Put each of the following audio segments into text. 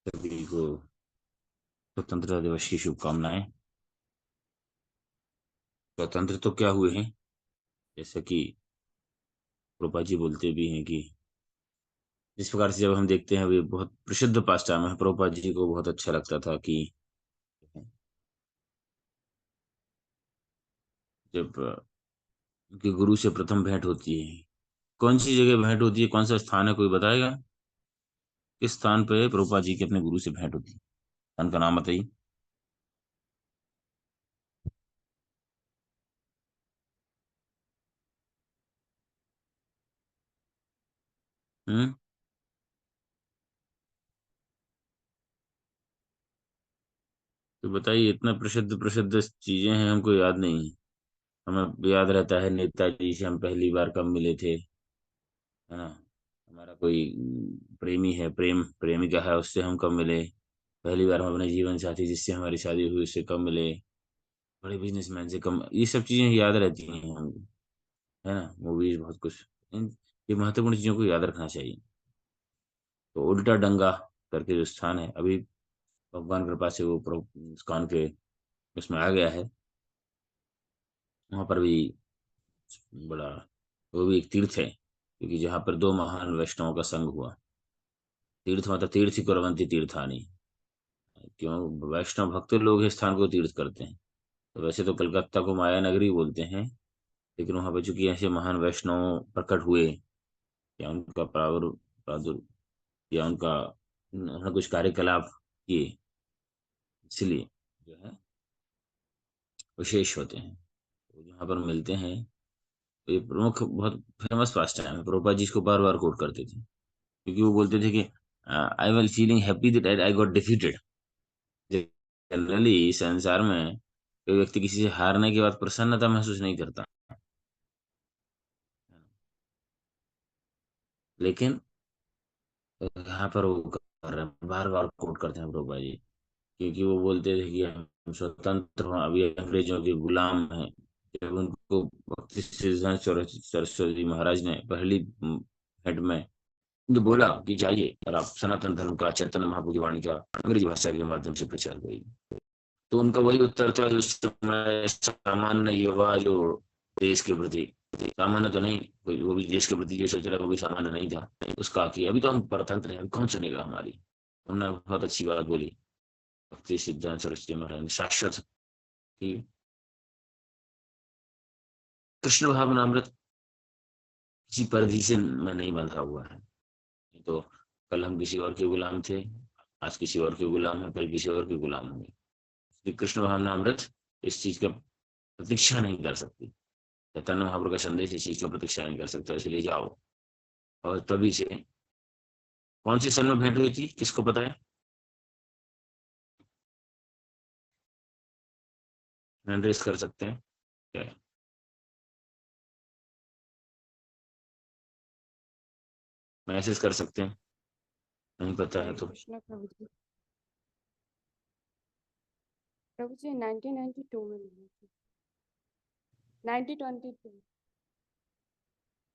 सभी को स्वतंत्रता दिवस की शुभकामनाएं। स्वतंत्र तो क्या हुए हैं, जैसा कि रूपा जी बोलते भी हैं कि जिस प्रकार से जब हम देखते हैं वे बहुत प्रसिद्ध पास्टा में प्रभुपाद जी को बहुत अच्छा लगता था कि जब उनके गुरु से प्रथम भेंट होती है, कौन सी जगह भेंट होती है, कौन सा स्थान है, कोई बताएगा? किस स्थान पे प्रभुपाद जी की अपने गुरु से भेंट होती है? स्थान का नाम बताइए। हम्म। तो बताइए, इतना प्रसिद्ध प्रसिद्ध चीजें हैं, हमको याद नहीं है। हमें याद रहता है नेताजी से हम पहली बार कब मिले थे, है ना। हमारा कोई प्रेमी है, प्रेमिका है, उससे हम कब मिले। पहली बार हम अपने जीवन साथी जिससे हमारी शादी हुई उससे कब मिले। बड़े बिजनेसमैन से कब, ये सब चीजें याद रहती हैं हमको, है ना। मूवीज बहुत कुछ, इन ये महत्वपूर्ण चीजों को याद रखना चाहिए। तो उल्टा डंगा करके जो स्थान है, अभी भगवान कृपा से वो इस्कॉन के उसमें आ गया है। वहां पर भी बड़ा, वो भी एक तीर्थ है, क्योंकि जहाँ पर दो महान वैष्णवों का संग हुआ। तीर्थ मतलब तीर्थी कुरवंती तीर्थानी। क्यों, वैष्णव भक्त लोग इस स्थान को तीर्थ करते हैं। तो वैसे तो कलकत्ता को माया नगरी बोलते हैं, लेकिन वहां पर चूंकि ऐसे महान वैष्णव प्रकट हुए, या उनका प्रादुर या उनका उन्होंने कुछ कार्यकलाप किए, इसलिए जो है विशेष होते हैं। तो जहाँ पर मिलते हैं, तो ये प्रमुख बहुत फेमस पास टाइम है। प्रभुपाद जी इसको बार बार कोट करते थे, क्योंकि वो बोलते थे कि I will feeling happy that I got defeated. Generally संसार में कोई व्यक्ति किसी से हारने के बाद प्रसन्नता महसूस नहीं करता, लेकिन यहाँ पर वो कर रहे हैं, बार बार कोट करते हैं प्रभुपा जी, क्योंकि वो बोलते थे कि हम स्वतंत्र हैं, अभी अंग्रेजों के गुलाम हैं। जब उनको भक्ति सिद्धांत सरस्वती महाराज ने पहली हेड में जो बोला कि जाइए और आप सनातन धर्म का, चैतन्य महाप्रभु की वाणी का अंग्रेजी भाषा के माध्यम से प्रचार करिए, तो उनका वही उत्तर था कि उस समय सामान्य युवा जो देश के प्रति, सामान्य तो नहीं, वो भी देश के प्रति जो सोच रहा है वो भी सामान्य नहीं था। उसका कि अभी तो हम परतंत्र हैं, अभी कौन सुनेगा हमारी। उन्होंने बहुत अच्छी बात बोली। भक्ति सिद्धांत सरस्वती महाराज ने शाश्वत की कृष्ण भावनामृत किसी परिधि से में नहीं बंधा हुआ है। तो कल हम किसी और के गुलाम थे, आज किसी और के गुलाम है, कल किसी और के गुलाम होंगे। श्री कृष्ण भावनामृत इस चीज का प्रतीक्षा नहीं कर सकती। चैतन्य महाप्रभु का संदेश इस चीज का प्रतीक्षा नहीं कर सकता, इसलिए जाओ। और तभी से कौन सी सन में भेंट हुई थी, किसको पता है? हैंड रेस कर सकते हैं क्या? मैसेज कर सकते हैं? नहीं पता है हरे तो कृष्णा प्रभु जी 1992 में मिली थी। 1922।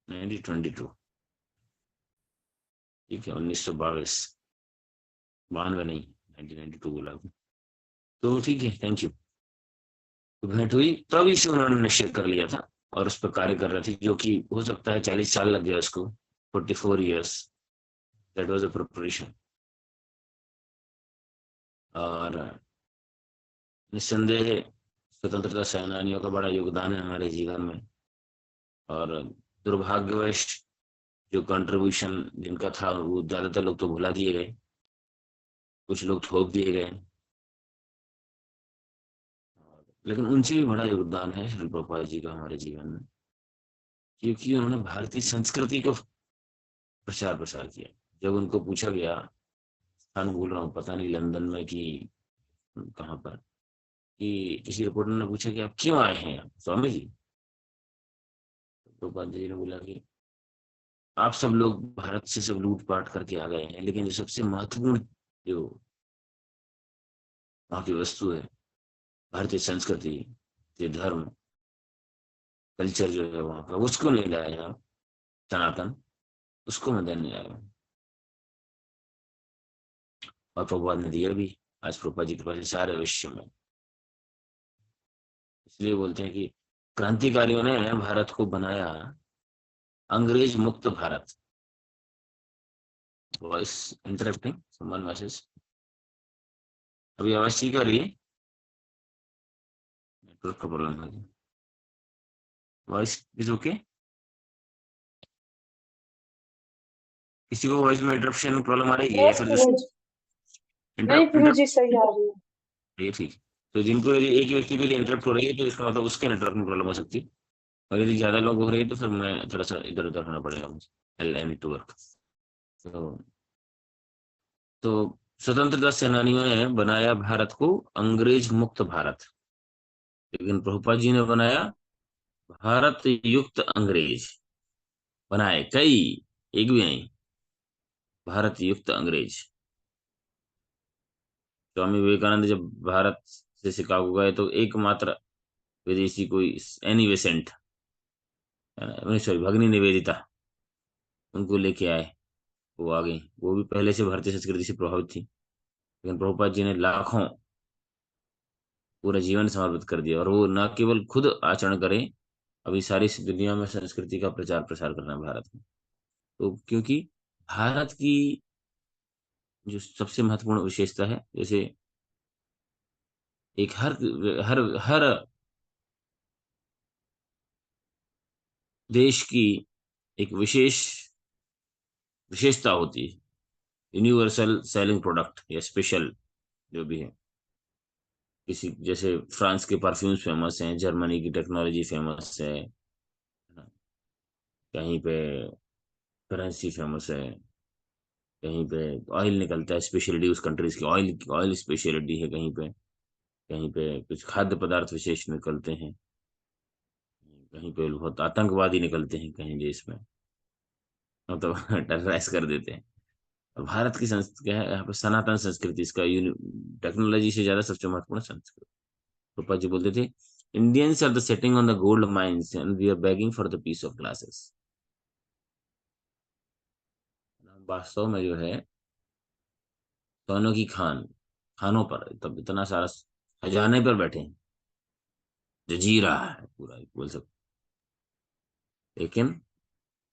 1922। ठीक है, 1922, 92 नहीं, 1992 बोला। तो ठीक है, थैंक यू। तो भेंट हुई तभी से उन्होंने निश्चय कर लिया था, और उस पर कार्य कर रहे थे, जो कि हो सकता है 40 साल लग गया उसको। 44 years, that was a preparation. और निस्संदेह स्वतंत्रता सेनानियों का बड़ा योगदान है हमारे जीवन में। और दुर्भाग्यवश जो कंट्रीब्यूशन जिनका था वो ज्यादातर लोग तो भुला दिए गए, कुछ लोग थोप दिए गए। लेकिन उनसे भी बड़ा योगदान है श्री प्रभुपाद जी का हमारे जीवन में, क्योंकि उन्होंने भारतीय संस्कृति को प्रचार प्रसार किया। जब उनको पूछा गया, स्थान भूल रहा हूँ, पता नहीं लंदन में कि कहाँ पर, कि किसी रिपोर्टर ने पूछा कि आप क्यों आए हैं यहाँ स्वामी जी। तो प्रभुपाद जी ने बोला कि आप सब लोग भारत से सब लूट पाट करके आ गए हैं, लेकिन जो सबसे महत्वपूर्ण जो वहाँ की वस्तु है, भारतीय संस्कृति, ये धर्म, कल्चर जो है वहाँ का, उसको नहीं लाया आप, सनातन, उसको मैं देने आया हूँ। और प्रभुपाद ने दिया भी। आज प्रभुपाद जी के पास सारे विश्व में। इसलिए बोलते हैं कि क्रांतिकारियों ने भारत को बनाया अंग्रेज मुक्त Bharat. Voice interrupting someone message. अभी आवाज ठीक आ रही है? नेटवर्क का प्रॉब्लम है। Voice is okay? किसी को वॉइस में इंटरप्शन प्रॉब्लम आ रही है या यस फिर जो प्रभु। नहीं इंटरप्ट प्रभु इंटरप्ट जी, सही आ रही है। ये ठीक। तो जिनको यदि एक व्यक्ति के लिए इंटरप्ट हो रही है तो इसका मतलब उसके नेटवर्क में प्रॉब्लम हो सकती है। और यदि ज्यादा लोग हो रही है तो फिर मैं थोड़ा सा इधर उधर होना पड़ेगा मुझे। I need to work. तो तो स्वतंत्रता सेनानियों ने बनाया भारत को अंग्रेज मुक्त भारत। लेकिन प्रभुपाद जी ने बनाया भारत युक्त अंग्रेज। बनाए कई, एक भी नहीं। भारत युक्त अंग्रेज। स्वामी विवेकानंद जब भारत से शिकागो गए तो एकमात्र विदेशी कोई एनी बेसेंट, सॉरी भगनी निवेदिता, उनको लेके आए। वो आ गई। वो भी पहले से भारतीय संस्कृति से प्रभावित थी। लेकिन प्रभुपाद जी ने लाखों पूरा जीवन समर्पित कर दिया। और वो न केवल खुद आचरण करें, अभी सारी इस दुनिया में संस्कृति का प्रचार प्रसार करना है भारत में। तो क्योंकि भारत की जो सबसे महत्वपूर्ण विशेषता है, जैसे एक हर हर देश की एक विशेषता होती है। यूनिवर्सल सेलिंग प्रोडक्ट या स्पेशल जो भी है। किसी जैसे फ्रांस के परफ्यूम्स फेमस हैं, जर्मनी की टेक्नोलॉजी फेमस है ना? कहीं पे करेंसी फेमस है। कहीं पे ऑयल निकलता है स्पेशलिटी, उस कंट्रीज की ऑयल ऑयल स्पेशलिटी है कहीं पे। कहीं पे कुछ खाद्य पदार्थ विशेष निकलते हैं। कहीं पे बहुत आतंकवादी निकलते हैं कहीं देश में, मतलब टेरराइज कर देते हैं। और भारत की संस्कृति क्या है, यहाँ पे सनातन संस्कृति, इसका टेक्नोलॉजी से ज्यादा सबसे महत्वपूर्ण संस्कृति। रूपा जी बोलते थे, Indians are the sitting on the gold mines and we are begging for the piece of glasses. वास्तव में जो है सोनों की खानों पर तब इतना सारा खजाने पर बैठे हैं, जजीरा है पूरा एक बोल सकते। लेकिन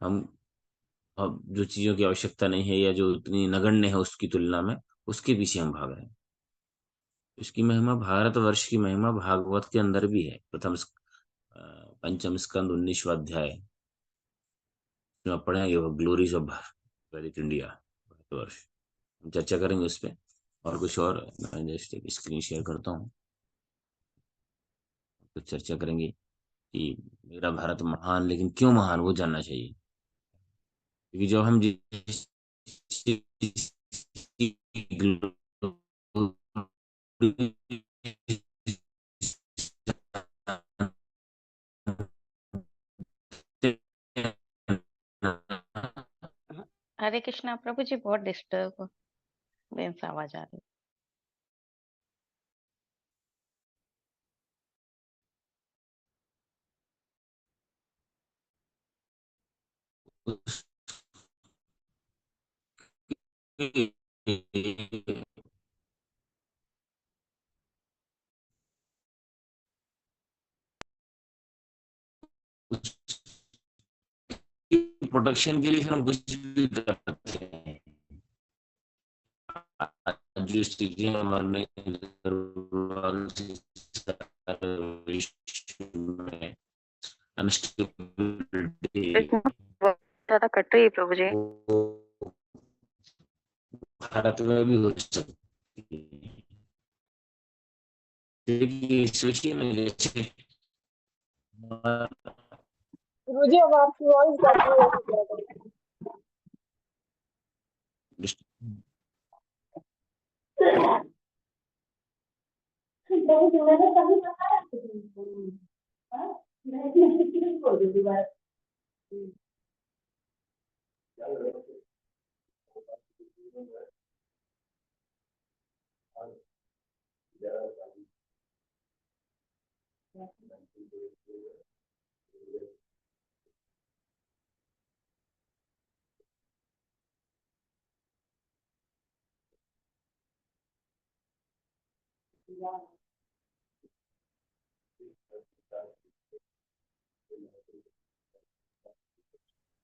हम अब जो चीजों की आवश्यकता नहीं है या जो इतनी नगण्य है उसकी तुलना में, उसके पीछे हम भाग रहे हैं। इसकी महिमा, भारतवर्ष की महिमा भागवत के अंदर भी है। पंचम स्कंद 19वां अध्याय जो आप पढ़ेंगे वो ग्लोरीज ऑफ वैदिक इंडिया, भारतवर्ष। हम चर्चा करेंगे उस पर। और कुछ और मैं जस्ट एक स्क्रीन शेयर करता हूँ, तो चर्चा करेंगे कि मेरा भारत महान, लेकिन क्यों महान वो जानना चाहिए। क्योंकि जब हम जिस हरे कृष्णा प्रभु जी, बहुत डिस्टर्ब बेंस आवाज आ रही प्रोटेक्शन के लिए फिर हम कुछ भी करते हैं। जो स्थिति हमारे विश्व में अनस्टेबिलिटी, है। बहुत ज्यादा कट रही है प्रभु जी। वो भारत में भी हो सकती है। देखिए सोचिए ना, जैसे मुझे अब आपकी वॉइस जाती है। मैंने कभी बताया तुमको? हाँ? मैं बोल दूंगी बात।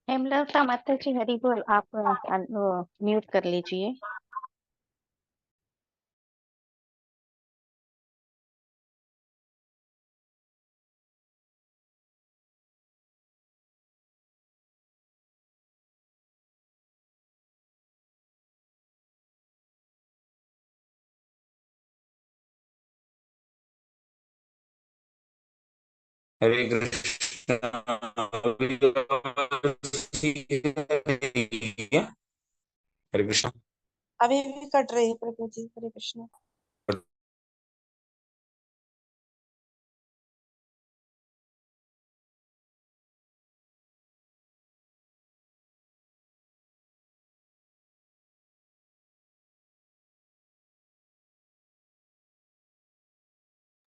हेमलता माता जी हरि बोल। आप म्यूट कर लीजिए। हरे कृष्ण। अभी तो क्या? हरे कृष्ण। अभी भी कट रही है प्रभु जी। हरे कृष्ण।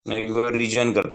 मैं एक बार रिजॉइन कर।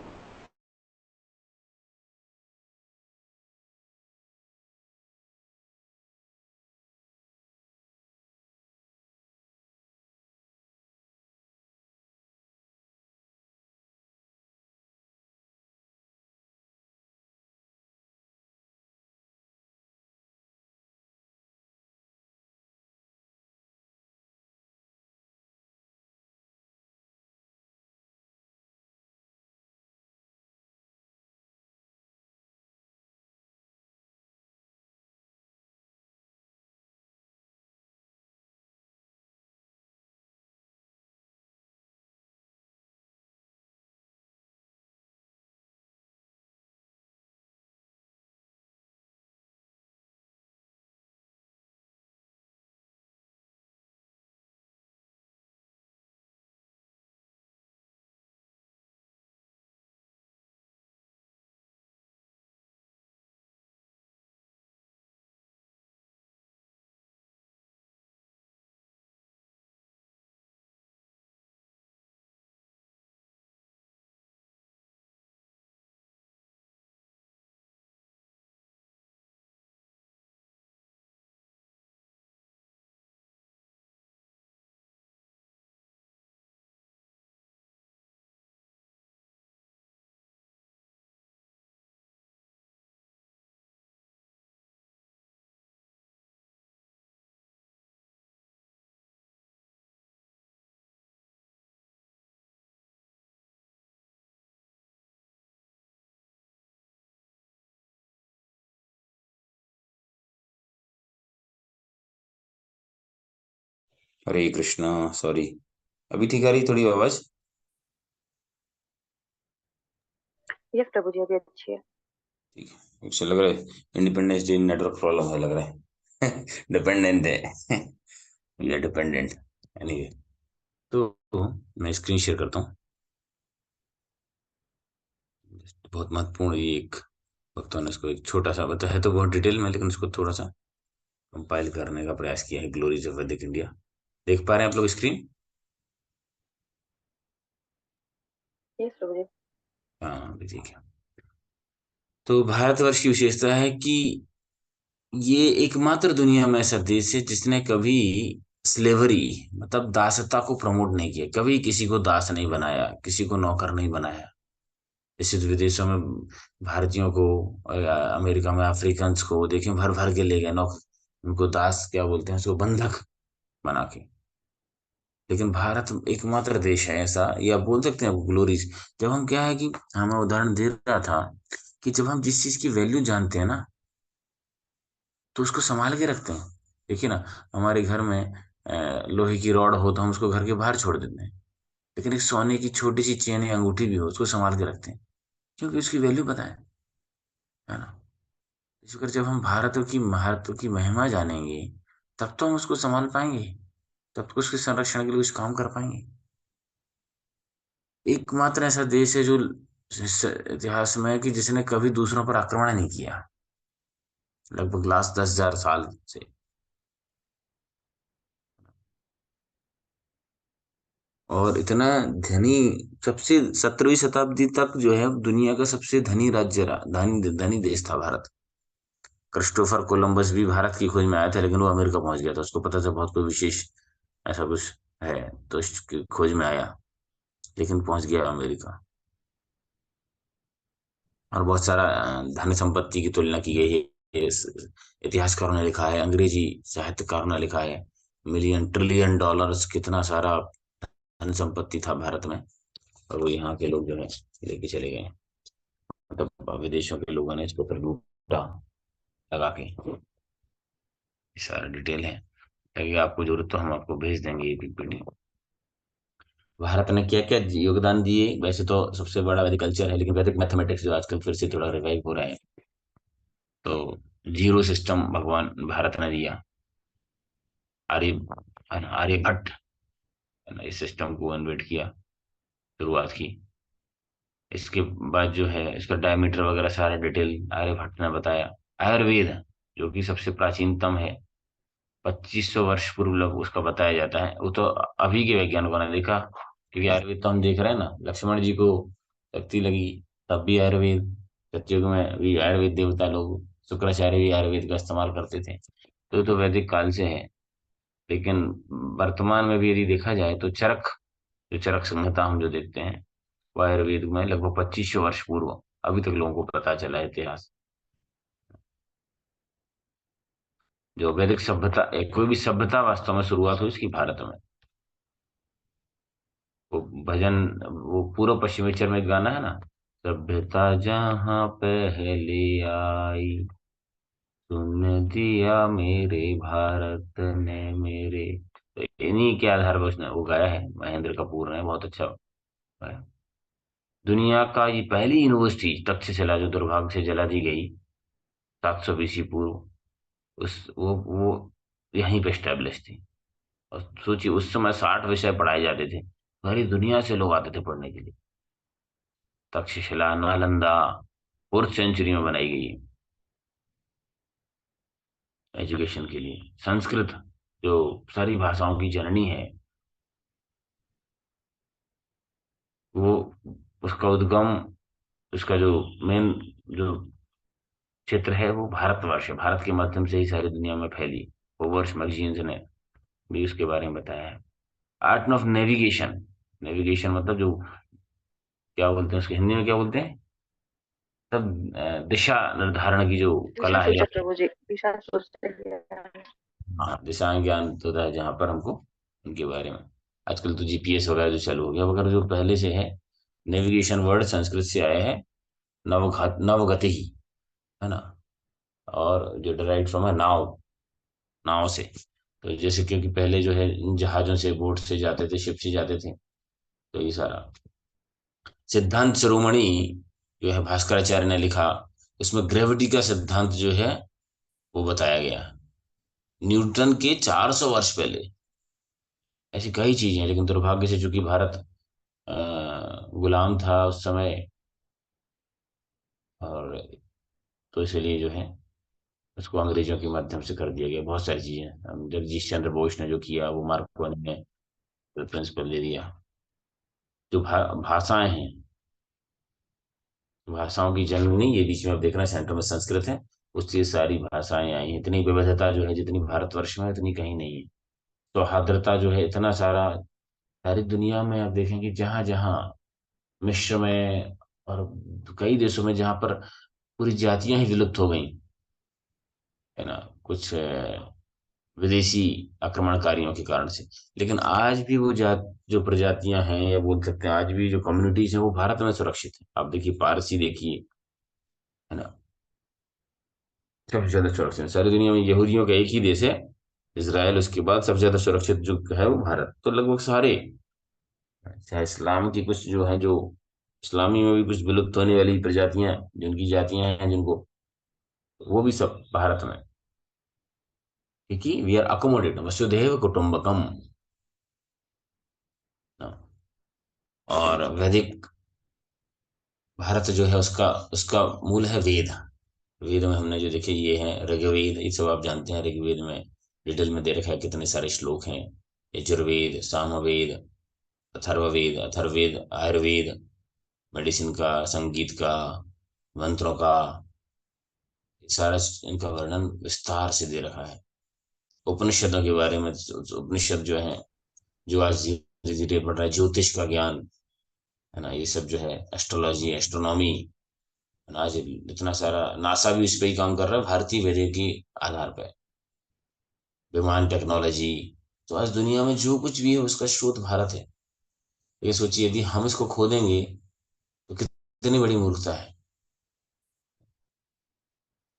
हरे कृष्णा। सॉरी। अभी ठीक आ रही थोड़ी आवाज? यस प्रभु जी, अभी अच्छी है। ठीक है, अच्छा लग रहा है। इंडिपेंडेंस डे नेटवर्क प्रॉब्लम है लग रहा है। डिपेंडेंट है। ये डिपेंडेंट। एनीवे, तो मैं स्क्रीन शेयर करता हूँ। बहुत महत्वपूर्ण ये एक भक्तों ने इसको एक छोटा सा बताया है, तो बहुत डिटेल में, लेकिन उसको थोड़ा सा कंपाइल करने का प्रयास किया है। ग्लोरीज ऑफ वैदिक इंडिया। देख पा रहे हैं आप लोग स्क्रीन? यस प्रभु जी। हाँ अभी ठीक है। तो भारतवर्ष की विशेषता है कि ये एकमात्र दुनिया में ऐसा देश है जिसने कभी स्लेवरी मतलब दासता को प्रमोट नहीं किया। कभी किसी को दास नहीं बनाया, किसी को नौकर नहीं बनाया। जैसे तो विदेशों में भारतीयों को, अमेरिका में अफ्रीकन को देखें, भर भर के ले गए नौकर। उनको दास क्या बोलते हैं, उसको बंधक बना के। लेकिन भारत एकमात्र देश है ऐसा, या बोल सकते हैं ग्लोरीज। जब हम क्या है कि हमें उदाहरण दे रहा था कि जब हम जिस चीज की वैल्यू जानते हैं ना, तो उसको संभाल के रखते हैं। देखिए ना, हमारे घर में लोहे की रॉड हो तो हम उसको घर के बाहर छोड़ देते हैं। लेकिन एक सोने की छोटी सी चेन या अंगूठी भी हो, उसको संभाल के रखते हैं, क्योंकि उसकी वैल्यू पता है ना। इस प्रकार जब हम भारत की महिमा जानेंगे, तब तो हम उसको संभाल पाएंगे, तब तो उसके संरक्षण के लिए कुछ काम कर पाएंगे। एकमात्र ऐसा देश है जो इतिहास में है कि जिसने कभी दूसरों पर आक्रमण नहीं किया, लगभग लास्ट 10,000 साल से। और इतना धनी, सबसे 17वीं शताब्दी तक जो है दुनिया का सबसे धनी राज्य रहा, धनी धनी देश था भारत। क्रिस्टोफर कोलंबस भी भारत की खोज में आया था, लेकिन वो अमेरिका पहुंच गया था। उसको पता था बहुत कोई विशेष ऐसा कुछ है, तो इसकी खोज में आया। लेकिन पहुंच गया अमेरिका। और बहुत सारा धन संपत्ति की तुलना की गई है। इतिहासकारों ने लिखा है, अंग्रेजी साहित्यकारों ने लिखा है, मिलियन ट्रिलियन डॉलर्स कितना सारा धन संपत्ति था भारत में, और वो यहाँ के लोग जो है लेके चले गए। मतलब विदेशों के लोगों ने इसको फिर लूटा लगा के। ये सारा डिटेल है। अगर आपको जरूरत तो हम आपको भेज देंगे ये पीपीटी। भारत ने क्या क्या योगदान दिए, वैसे तो सबसे बड़ा एग्रीकल्चर है, लेकिन वैदिक मैथमेटिक्स जो आजकल फिर से थोड़ा रिवाइव हो रहा है। तो जीरो सिस्टम भगवान भारत ने दिया। आर्य आर्यभट्ट है ना, इस सिस्टम को इन्वेंट किया, शुरुआत की। इसके बाद जो है इसका डायमीटर वगैरह सारा डिटेल आर्यभट्ट ने बताया। आयुर्वेद जो कि सबसे प्राचीनतम है, 2500 वर्ष पूर्व लोग उसका बताया जाता है। वो तो अभी के वैज्ञानिकों ने देखा, क्योंकि आयुर्वेद तो हम देख रहे हैं ना, लक्ष्मण जी को शक्ति लगी तब भी आयुर्वेद, सतयुग में भी आयुर्वेद देवता लोग, शुक्राचार्य भी आयुर्वेद का इस्तेमाल करते थे। तो ये तो वैदिक काल से है। लेकिन वर्तमान में भी यदि देखा जाए तो चरक, जो चरक संहिता हम जो देखते हैं, वो आयुर्वेद में लगभग 2500 वर्ष पूर्व अभी तक लोगों को पता चला है इतिहास। जो वैदिक सभ्यता, कोई भी सभ्यता वास्तव में शुरुआत हुई इसकी भारत में। वो भजन, वो पूर्व पश्चिमेश्वर में एक गाना है ना, सभ्यता जहाँ पहले आई, सुन दिया मेरे भारत ने मेरे। तो इन्हीं के आधार पर उसने वो गाया है, महेंद्र कपूर ने बहुत अच्छा गाया। दुनिया का ये पहली यूनिवर्सिटी तक्षशिला जो दुर्भाग्य से जला दी गई 700 BC पूर्व, उस वो यहीं पे स्टैब्लिश थी। और सोचिए उस समय 60 विषय पढ़ाए जाते थे, सारी दुनिया से लोग आते थे पढ़ने के लिए। तक्षशिला नालंदा 4th सेंचुरी में बनाई गई एजुकेशन के लिए। संस्कृत जो सारी भाषाओं की जननी है, वो उसका उद्गम, उसका जो मेन जो क्षेत्र है वो भारतवर्ष है। भारत के माध्यम से ही सारी दुनिया में फैली। वो वर्ष मैगजीन्स ने भी उसके बारे में बताया है। आर्ट ऑफ नेविगेशन, नेविगेशन मतलब जो, क्या बोलते हैं उसके हिंदी में क्या बोलते हैं, तब दिशा निर्धारण की जो दिशा कला है, सूचक प्रभु जी, दिशा सूचक। हाँ दिशा ज्ञान तो होता है जहाँ पर हमको उनके बारे में। आजकल तो जीपीएस वगैरह जो चालू हो गया, वगैरह जो पहले से है। नेविगेशन वर्ड संस्कृत से आया है, नवगति, है ना। और जो डराइव फ्रॉम है नाव, नाव से। तो जैसे क्योंकि पहले जो है जहाजों से, बोट से जाते थे, शिप से जाते थे। तो ये सारा सिद्धांत शिरोमणि जो है भास्कराचार्य ने लिखा, उसमें ग्रेविटी का सिद्धांत जो है वो बताया गया। न्यूटन के 400 वर्ष पहले। ऐसी कई चीजें हैं, लेकिन दुर्भाग्य से चूंकि भारत गुलाम था उस समय, और तो इसलिए जो है उसको अंग्रेजों के माध्यम से कर दिया गया। बहुत सारी चीजें जगदीश चंद्र बोस ने जो किया, वो मार्कोनी ने प्रिंसिपल दे दिया। जो भाषाएं हैं, भाषाओं की जननी, ये बीच में आप देखना सेंटर में संस्कृत है, उससे ये सारी भाषाएं आई हैं। इतनी विविधता जो है जितनी भारतवर्ष में इतनी कहीं नहीं है। सौहार्दता जो है इतना सारा, सारी दुनिया में आप देखेंगे जहां जहां, मिस्र में और कई देशों में जहां पर पूरी जातियां ही विलुप्त हो गई, है ना, कुछ विदेशी आक्रमणकारियों के कारण से। लेकिन आज भी वो जात, जो प्रजातियां हैं, या बोल सकते हैं आज भी जो कम्युनिटीज हैं, वो भारत में सुरक्षित है। आप देखिए पारसी देखिए, है ना, सबसे ज्यादा सुरक्षित है। सारी दुनिया में यहूदियों का एक ही देश है इसराइल, उसके बाद सबसे ज्यादा सुरक्षित जो है वो भारत। तो लगभग सारे, चाहे इस्लाम की कुछ जो है, जो इस्लामी में भी कुछ विलुप्त होने वाली प्रजातियां, जिनकी जातियां हैं जिनको, वो भी सब भारत में। क्योंकि वी आर अकोमोडेट वसुधैव कुटुंबकम। और वैदिक भारत जो है उसका उसका मूल है वेद। वेद में हमने जो देखे ये है ऋग्वेद, ये सब आप जानते हैं। ऋग्वेद में डिटेल में दे रखा है कितने सारे श्लोक हैं। यजुर्वेद, सामवेद, अथर्ववेद, अथर्ववेद आयुर्वेद, मेडिसिन का, संगीत का, मंत्रों का, ये सारा इनका वर्णन विस्तार से दे रखा है। उपनिषदों के बारे में, उपनिषद जो है, जो आज धीरे धीरे बढ़ रहा है, ज्योतिष का ज्ञान, है ना। ये सब जो है एस्ट्रोलॉजी, एस्ट्रोनॉमी, आज इतना सारा नासा भी इस पे ही काम कर रहा है, भारतीय वेदों की आधार पर। विमान टेक्नोलॉजी, तो आज दुनिया में जो कुछ भी है उसका स्रोत भारत है। ये सोचिए यदि हम इसको खो देंगे तो कितनी बड़ी मूर्खता है।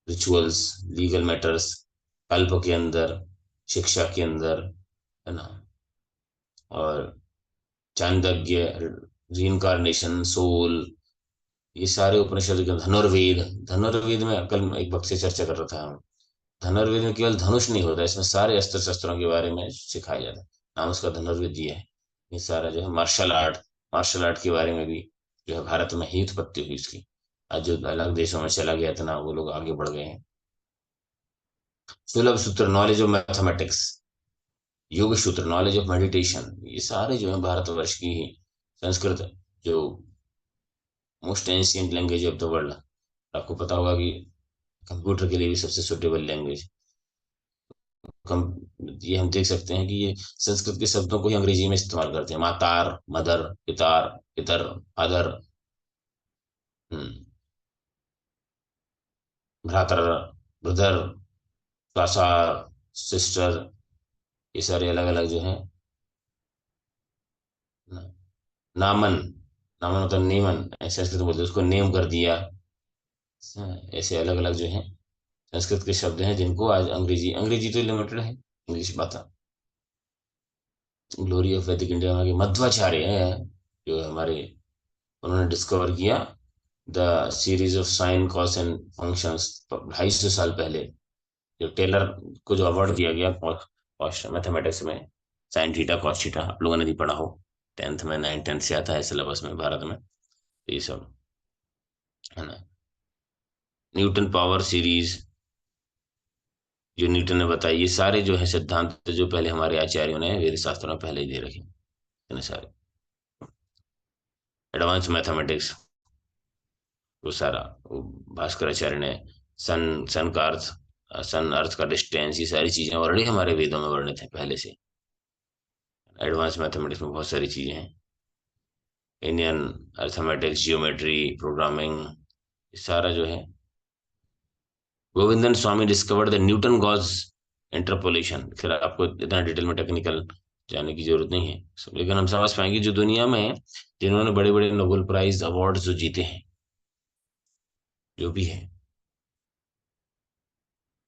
रिचुअल्स, लीगल मैटर्स, कल्प के अंदर, शिक्षा के अंदर, है ना, और चांदज्ञ, रीइंकारनेशन, सोल, ये सारे उपनिषद के, धनुर्वेद। धनुर्वेद में कल एक वक्त से चर्चा कर रहा था हम। धनुर्वेद में केवल धनुष नहीं होता, इसमें सारे अस्त्र शस्त्रों के बारे में सिखाया जाता है। नाम उसका धनुर्वेद दिया है। ये सारा जो है मार्शल आर्ट के बारे में भी जो है भारत में ही उत्पत्ति हुई इसकी। आज जो अलग देशों में चला गया इतना वो लोग आगे बढ़ गए हैं। सुलभ सूत्र, नॉलेज ऑफ मैथमेटिक्स, योग सूत्र, नॉलेज ऑफ मेडिटेशन, ये सारे जो है भारतवर्ष की ही। संस्कृत, जो most ancient language of the world, आपको पता होगा कि कंप्यूटर के लिए भी सबसे सुटेबल लैंग्वेज। कम, ये हम देख सकते हैं कि ये संस्कृत के शब्दों को ही अंग्रेजी में इस्तेमाल करते हैं। मातार, मदर, पितार, पितर, फादर, भ्रातर, ब्रदर, सासार, सिस्टर, ये सारे अलग अलग जो हैं। नामन, नामन मतलब नेमन, संस्कृत में बोलते हैं उसको, नेम कर दिया। ऐसे अलग अलग जो हैं संस्कृत के शब्द हैं जिनको आज अंग्रेजी, अंग्रेजी तो लिमिटेड है, इंग्लिश बात। ग्लोरी ऑफ वैदिक इंडिया में मध्वाचार्य है जो हमारे, उन्होंने डिस्कवर किया the series of sine cos and functions 250 साल पहले। जो टेलर को जो अवार्ड दिया गया कॉस्ट मैथमेटिक्स में, साइन थीटा कॉस थीटा, आप लोगों ने भी पढ़ा हो 10th में, 9th 10th से आता है सिलेबस में भारत में, तो ये सब है ना। न्यूटन पावर सीरीज जो न्यूटन ने बताई, ये सारे जो है सिद्धांत जो पहले हमारे आचार्यों ने वेद शास्त्रों में पहले ही दे रखे हैं सारे। एडवांस मैथमेटिक्स, वो सारा वो भास्कराचार्य ने, सन सन का अर्थ, सन अर्थ का डिस्टेंस, ये सारी चीजें ऑलरेडी हमारे वेदों में वर्णित है पहले से। एडवांस मैथमेटिक्स में बहुत सारी चीजें हैं। इंडियन अर्थमेटिक्स, जियोमेट्री, प्रोग्रामिंग, ये सारा जो है। Govindan Swami discovered the Newton Gauss interpolation. फिर आपको इतना डिटेल में टेक्निकल जाने की जरूरत नहीं है सब, लेकिन हम समझ पाएंगे जो दुनिया में जिन्होंने बड़े बड़े नोबेल प्राइज अवार्ड जो जीते हैं, जो भी है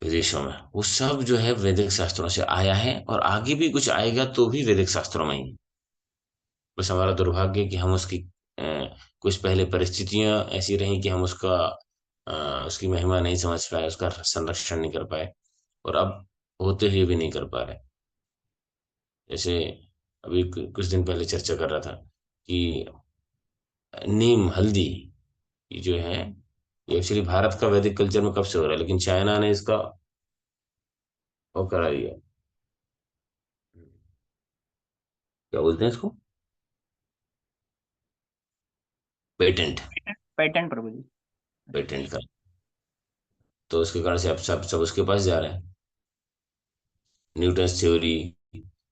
विदेशों में, वो सब जो है वैदिक शास्त्रों से आया है, और आगे भी कुछ आएगा तो भी वैदिक शास्त्रों में ही। बस हमारा दुर्भाग्य है कि हम उसकी अ, कुछ पहले परिस्थितियां ऐसी रही कि हम उसकी महिमा नहीं समझ पाए, उसका संरक्षण नहीं कर पाए, और अब होते हुए भी नहीं कर पा रहे। जैसे अभी कुछ दिन पहले चर्चा कर रहा था कि नीम, हल्दी, ये जो है ये एक्चुअली भारत का वैदिक कल्चर में कब से हो रहा है, लेकिन चाइना ने इसका वो करा दिया, क्या बोलते हैं इसको, पेटेंट। पेटेंट प्रभु जी। पेटेंट का, तो उसके कारण से अब सब उसके पास जा रहे हैं। न्यूटन्स थ्योरी,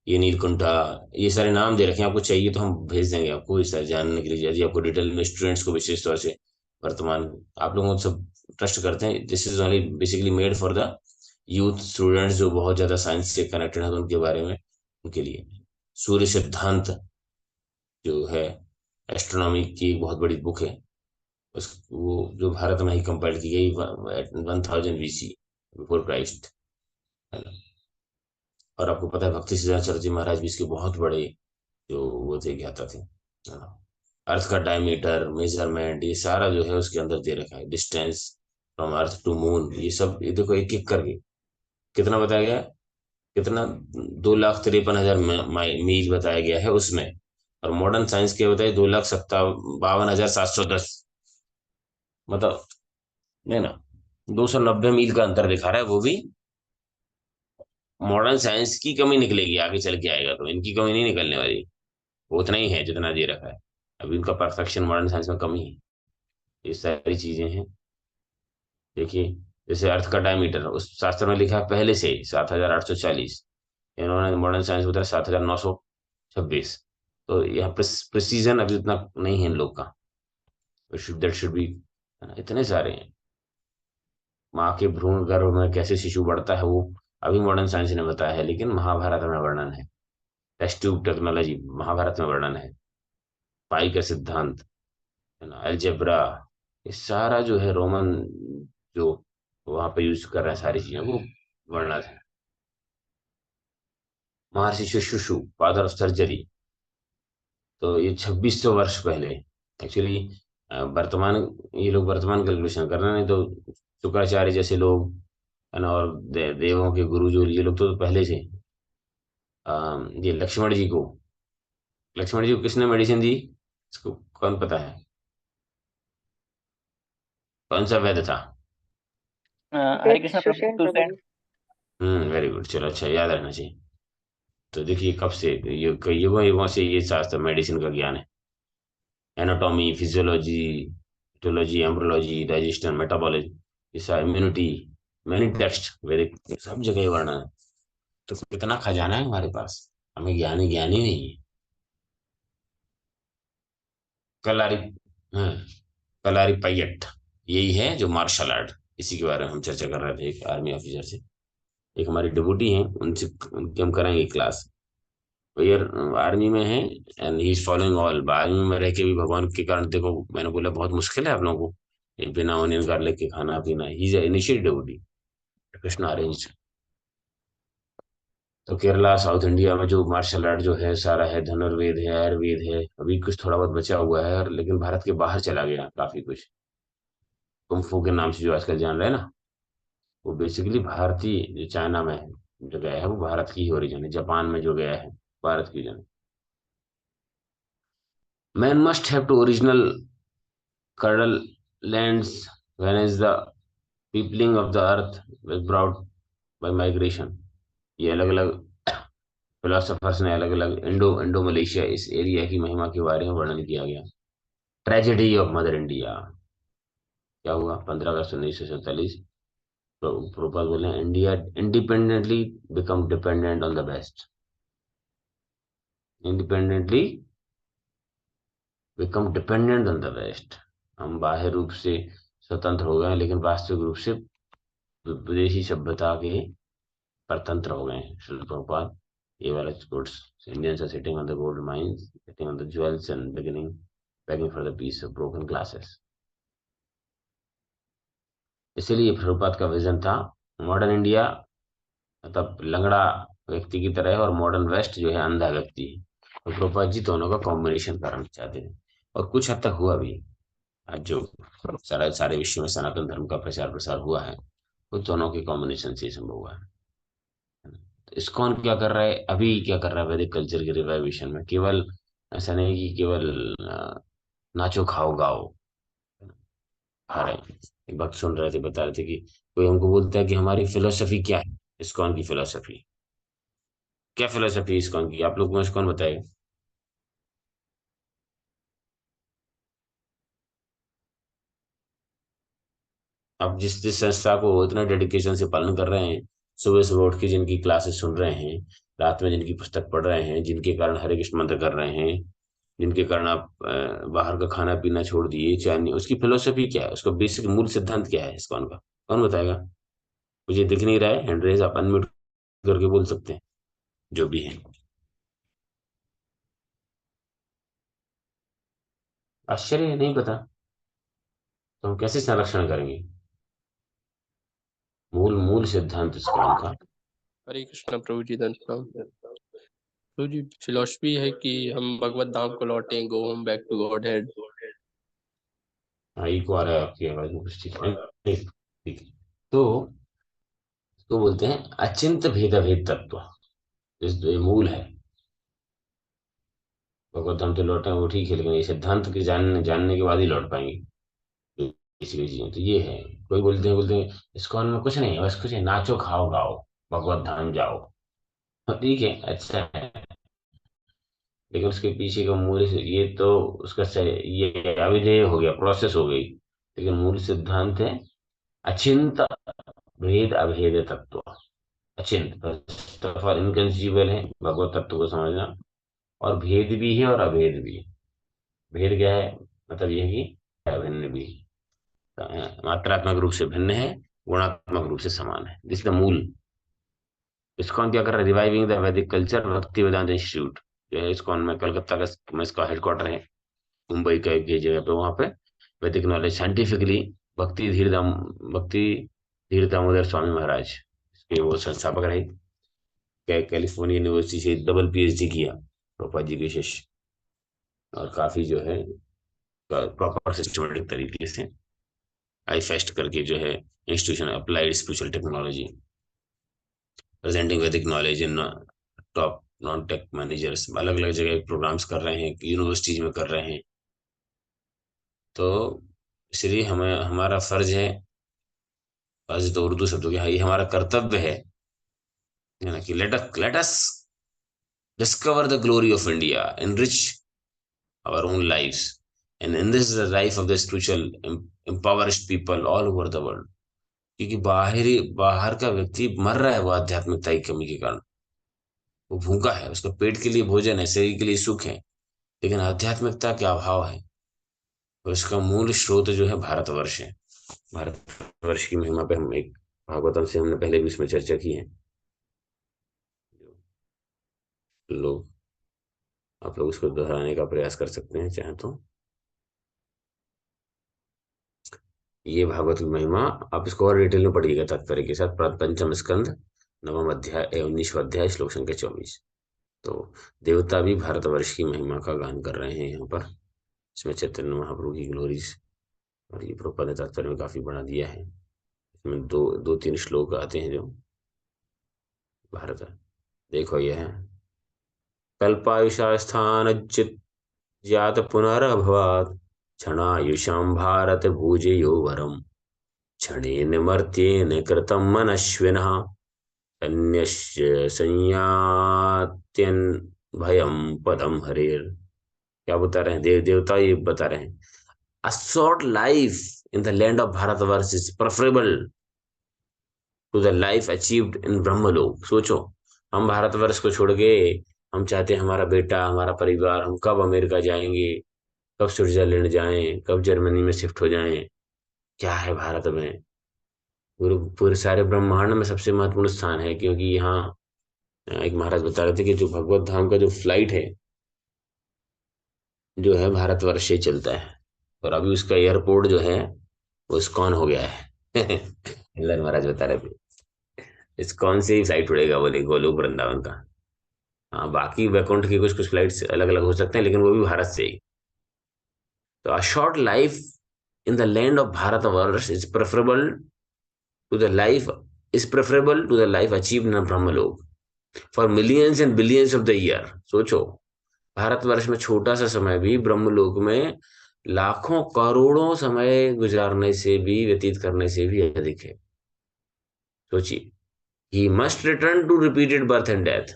ये नीलकुंठा, ये सारे नाम दे रखे हैं। आपको चाहिए तो हम भेज देंगे आपको, ये सारे जानने के लिए, यदि आपको डिटेल में, स्टूडेंट्स को विशेष तौर से, वर्तमान आप लोगों को सब ट्रस्ट करते हैं। This is only basically made for the youth students जो बहुत ज्यादा साइंस से कनेक्टेड है, तो उनके बारे में, उनके लिए। सूर्य सिद्धांत जो है एस्ट्रोनॉमी की एक बहुत बड़ी बुक है, उस वो जो भारत में ही कंपाइल की गई 1000 BC, बिफोर क्राइस्ट, है ना। और आपको पता है भक्ति सिद्धांत सरस्वती महाराज भी इसके बहुत बड़े जो वो थे, ज्ञाता थे, है ना। अर्थ का डायमीटर, मेजरमेंट, ये सारा जो है उसके अंदर दे रखा है। Distance from earth to moon, ये सब ये देखो एक एक करके कितना बताया गया है? कितना, 2,53,000 मील बताया गया है उसमें। और मॉडर्न साइंस के बताइए 2,57,52,710, मतलब नहीं ना, 290 मील का अंतर दिखा रहा है, वो भी मॉडर्न साइंस की कमी निकलेगी आगे चल के आएगा, तो इनकी कमी नहीं निकलने वाली, वो उतना ही है जितना दे रखा है। अभी उनका परफेक्शन मॉडर्न साइंस में कमी है। ये सारी चीजें हैं। देखिए, जैसे अर्थ का डायमीटर उस शास्त्र में लिखा है पहले से ही 7,840, इन्होंने मॉडर्न साइंस बताया 7,926, तो यहाँ प्रिसीजन अभी उतना नहीं है इन लोग का। दैट शुड बी, इतने सारे हैं। माँ के भ्रूण गर्भ में कैसे शिशु बढ़ता है वो अभी मॉडर्न साइंस ने बताया है, लेकिन महाभारत में वर्णन है। टेस्ट ट्यूब टेक्नोलॉजी महाभारत में वर्णन है। पाई का सिद्धांत, है ना, अलजेब्रा, ये सारा जो है रोमन जो वहां पे यूज कर रहा है सारी चीजें वो वर्णन है। महर्षि सुश्रुतु फादर ऑफ सर्जरी, तो ये 2600 वर्ष पहले एक्चुअली वर्तमान, ये लोग वर्तमान कैलकुलेशन कर रहे हैं, नहीं तो शुक्राचार्य जैसे लोग, है ना, और देवों के गुरु जो ये लोग तो पहले से ये लक्ष्मण जी को किसने मेडिसिन दी, इसको कौन पता है? कौन सा वेद था? हरे वेद कृष्ण प्रभु, सुषेण प्रभु सुसेन। जी। वेरी गुड, चलो अच्छा, याद रखना चाहिए। तो देखिए कब से युगों युगों से ये शास्त्र मेडिसिन का ज्ञान है। Anatomy, physiology, histology, embryology, digestion, metabolism, ये सारा, इम्यूनिटी, मैनी टेक्स्ट वैदिक, सब जगह ये वर्णन है। तो कितना खजाना है हमारे पास, हमें ज्ञानी ज्ञानी नहीं है। कलारी, हाँ, कलारी पैयट, यही है जो मार्शल आर्ट, इसी के बारे में हम चर्चा कर रहे थे एक आर्मी ऑफिसर से। एक हमारी डिबूटी हैं, उनसे उनकी हम कराएंगे क्लास। यार आर्मी में है and he is following all. Army में रह के भी भगवान के कारण देखो, मैंने बोला बहुत मुश्किल है आप लोगों को ये बिना ऑनियन गार्लिक के खाना पीना। He is initiate devotee, Krishna arrange. तो केरला साउथ इंडिया में जो मार्शल आर्ट जो है सारा है, धनुर्वेद है, आयुर्वेद है, अभी कुछ थोड़ा बहुत बचा हुआ है, और लेकिन भारत के बाहर चला गया काफी कुछ। कुंफू के नाम से जो आजकल जान रहे हैं ना, वो बेसिकली भारतीय, जो चाइना में है जो गया है वो भारत की ही ओरिजिन है। जापान में जो गया है भारत की जन। Man must have to original cradle lands when is the peopling of the earth was brought by migration। ये अलग अलग फिलोसफर्स ने अलग अलग इंडो मलेशिया इस एरिया की महिमा के बारे में वर्णन किया गया। ट्रेजेडी ऑफ मदर इंडिया, क्या हुआ 15 अगस्त 1947? तो प्रोपाल बोले India independently become dependent on the west. Independently become dependent on the west. हम बाह्य रूप से स्वतंत्र हो गए लेकिन वास्तविक रूप से विदेशी सभ्यता के परतंत्र हो गए हैं। शिल प्रभुपाद, ये वाला quotes, Indians are sitting on the gold mines, sitting on the jewels and beginning begging for the peace of broken classes। इसीलिए प्रभुपाद का विजन था मॉडर्न इंडिया मतलब लंगड़ा व्यक्ति की तरह है, और मॉडर्न वेस्ट जो है अंधा व्यक्ति है। तो प्रभुपाद जी दोनों का कॉम्बिनेशन करना चाहते थे, और कुछ हद तक हुआ भी। आज जो सारे सारे विश्व में सनातन धर्म का प्रचार प्रसार हुआ है वो दोनों के कॉम्बिनेशन से ही संभव हुआ है। तो इस्कॉन क्या कर रहा है अभी, क्या कर रहा है वैदिक कल्चर के रिवाइवेशन में? केवल ऐसा नहीं कि केवल नाचो खाओ गाओ खा रहे हैं। एक बात सुन रहे थे, बता रहे थे कि कोई हमको बोलता है कि हमारी फिलोसफी क्या है, इस्कॉन की फिलोसफी क्या, फिलोसफी इस्कॉन की आप लोग को इस्कॉन बताएगा? अब जिस जिस संस्था को वो इतना डेडिकेशन से पालन कर रहे हैं, सुबह सुबह उठ के जिनकी क्लासेस सुन रहे हैं, रात में जिनकी पुस्तक पढ़ रहे हैं, जिनके कारण हरे कृष्ण मंत्र कर रहे हैं, जिनके कारण आप बाहर का खाना पीना छोड़ दिए, चाइनीज, उसकी फिलोसफी क्या है, उसका बेसिक मूल सिद्धांत क्या है इस्कॉन का? कौन बताएगा? मुझे दिख नहीं रहा है हैंड रेज, आप अनम्यूट करके बोल सकते हैं जो भी है। आश्चर्य है, नहीं पता? तो हम कैसे संरक्षण करेंगे मूल मूल सिद्धांत इस्कॉन का? हरे कृष्णा प्रभु जी, धन प्रणाम प्रभु जी। फिलोसफी है कि हम भगवत धाम को लौटें, go home back to Godhead. हाँ, इको आ रहा है आपकी आवाज में कुछ, ठीक है, ठीक ठीक है। तो बोलते हैं अचिंत भेद अभेद तत्व, इस जो ये मूल है। भगवत धाम तो लौटे वो ठीक है, लेकिन ये सिद्धांत के जानने जानने के बाद ही लौट पाएंगे किसी भी चीजें। तो ये है, कोई बोलते हैं इस्कॉन में कुछ नहीं है, बस कुछ है, नाचो खाओ गाओ भगवत धाम जाओ। हाँ, ठीक है, अच्छा है, लेकिन उसके पीछे का मूल ये तो उसका ये अविधेय हो गया, प्रोसेस हो गई, लेकिन मूल सिद्धांत है अचिंत भेद अभेद तत्व। अचिंत फर्स्ट ऑफ ऑल इनकंसीबल है भगवत तत्व को समझना, और भेद भी है और अभेद भी है। भेद क्या है? मतलब यह कि अभिन्न भी है। मात्रात्मक रूप से भिन्न है, गुणात्मक रूप से समान है। दिस द मूल। इस्कॉन क्या कर रहा है? रिवाइविंग द वैदिक कल्चर, भक्ति वेदांत इंस्टीट्यूट जो है इस्कॉन में, कलकत्ता का में इसका हेडक्वार्टर है, मुंबई का एक ये जगह पे, वहां पे वैदिक नॉलेज साइंटिफिकली, भक्ति धीर दामोदर स्वामी महाराज इसके वो संस्थापक रहे। कैलिफोर्निया यूनिवर्सिटी से डबल पीएचडी किया प्रोपा जी के शिष्य, और काफी जो है प्रॉपर सिस्टमेटिक तरीके से आई फेस्ट करके जो है institution applied spiritual technology presenting Vedic knowledge in top non tech managers, अलग अलग जगह प्रोग्राम्स कर रहे हैं, यूनिवर्सिटीज में कर रहे हैं। तो इसलिए हमें हमारा फर्ज है तो उर्दू शब्दों के, हाँ, ये हमारा कर्तव्य है ना, कि let us discover the glory of India, enrich our own lives, and in this is the life of the spiritual impoverished people all over the world। क्योंकि बाहर का व्यक्ति मर रहा है वो आध्यात्मिकता की कमी के कारण। वो भूखा है, उसका पेट के लिए भोजन है, शरीर के लिए सुख है, लेकिन आध्यात्मिकता का अभाव है। और इसका मूल स्रोत जो है भारतवर्ष है। भारतवर्ष की महिमा पे हम एक भागवतम से हमने पहले भी इसमें चर्चा की है। लोग आप लोग इसको दोहराने का प्रयास कर सकते हैं चाहे तो। ये भागवत की महिमा आप इसको और डिटेल में पढ़िएगा तात्पर्य के साथ। पंचम स्कंद, नवम अध्याय, 19वां अध्याय, श्लोक संख्या 24। तो देवता भी भारतवर्ष की महिमा का गान कर रहे हैं यहाँ पर। इसमें चैतन्य महाप्रभु की ग्लोरीज, और ये प्रभुपाद ने तात्पर्य में काफी बना दिया है। इसमें दो तीन श्लोक आते हैं जो भारत, देखो यह है, कल्पायुषा स्थानज्जित जात पुनरभवात्, क्षणायुषां भारत भुजयो वरम, क्षणेन मर्त्येन कृतं मनश्विनः, अन्यस्य संयात्यन् भयं पदम हरेर। क्या बता रहे हैं देवता? ये बता रहे हैं, a short life in the land of Bharatvarsh is preferable to the life achieved in ब्रह्मलोक। सोचो, हम भारतवर्ष को छोड़ के, हम चाहते हैं हमारा बेटा, हमारा परिवार, हम कब अमेरिका जाएंगे, कब स्विट्जरलैंड जाएं, कब जर्मनी में शिफ्ट हो जाएं। क्या है भारत में? पूरे पूरे सारे ब्रह्मांड में सबसे महत्वपूर्ण स्थान है, क्योंकि यहाँ एक महाराज बता रहे थे कि जो भगवत धाम का जो फ्लाइट है जो है भारतवर्ष से चलता है, और अभी उसका एयरपोर्ट जो है वो इस्कॉन हो गया है। हिल्लर महाराज बता रहे थे इस्कॉन से ही फ्लाइट उड़ेगा बोले, गोलोक वृंदावन का। हाँ, बाकी वैकुंठ की कुछ कुछ फ्लाइट्स अलग अलग हो सकते हैं, लेकिन वो भी भारत से ही। तो a short life in the land of Bharatvarsha is preferable to the life achieve in Brahmaloka for millions and billions of the year. सोचो, भारतवर्ष में छोटा सा समय भी ब्रह्मलोक में लाखों करोड़ों समय गुजारने से भी, व्यतीत करने से भी अधिक है। सोचिए, he must return to repeated birth and death,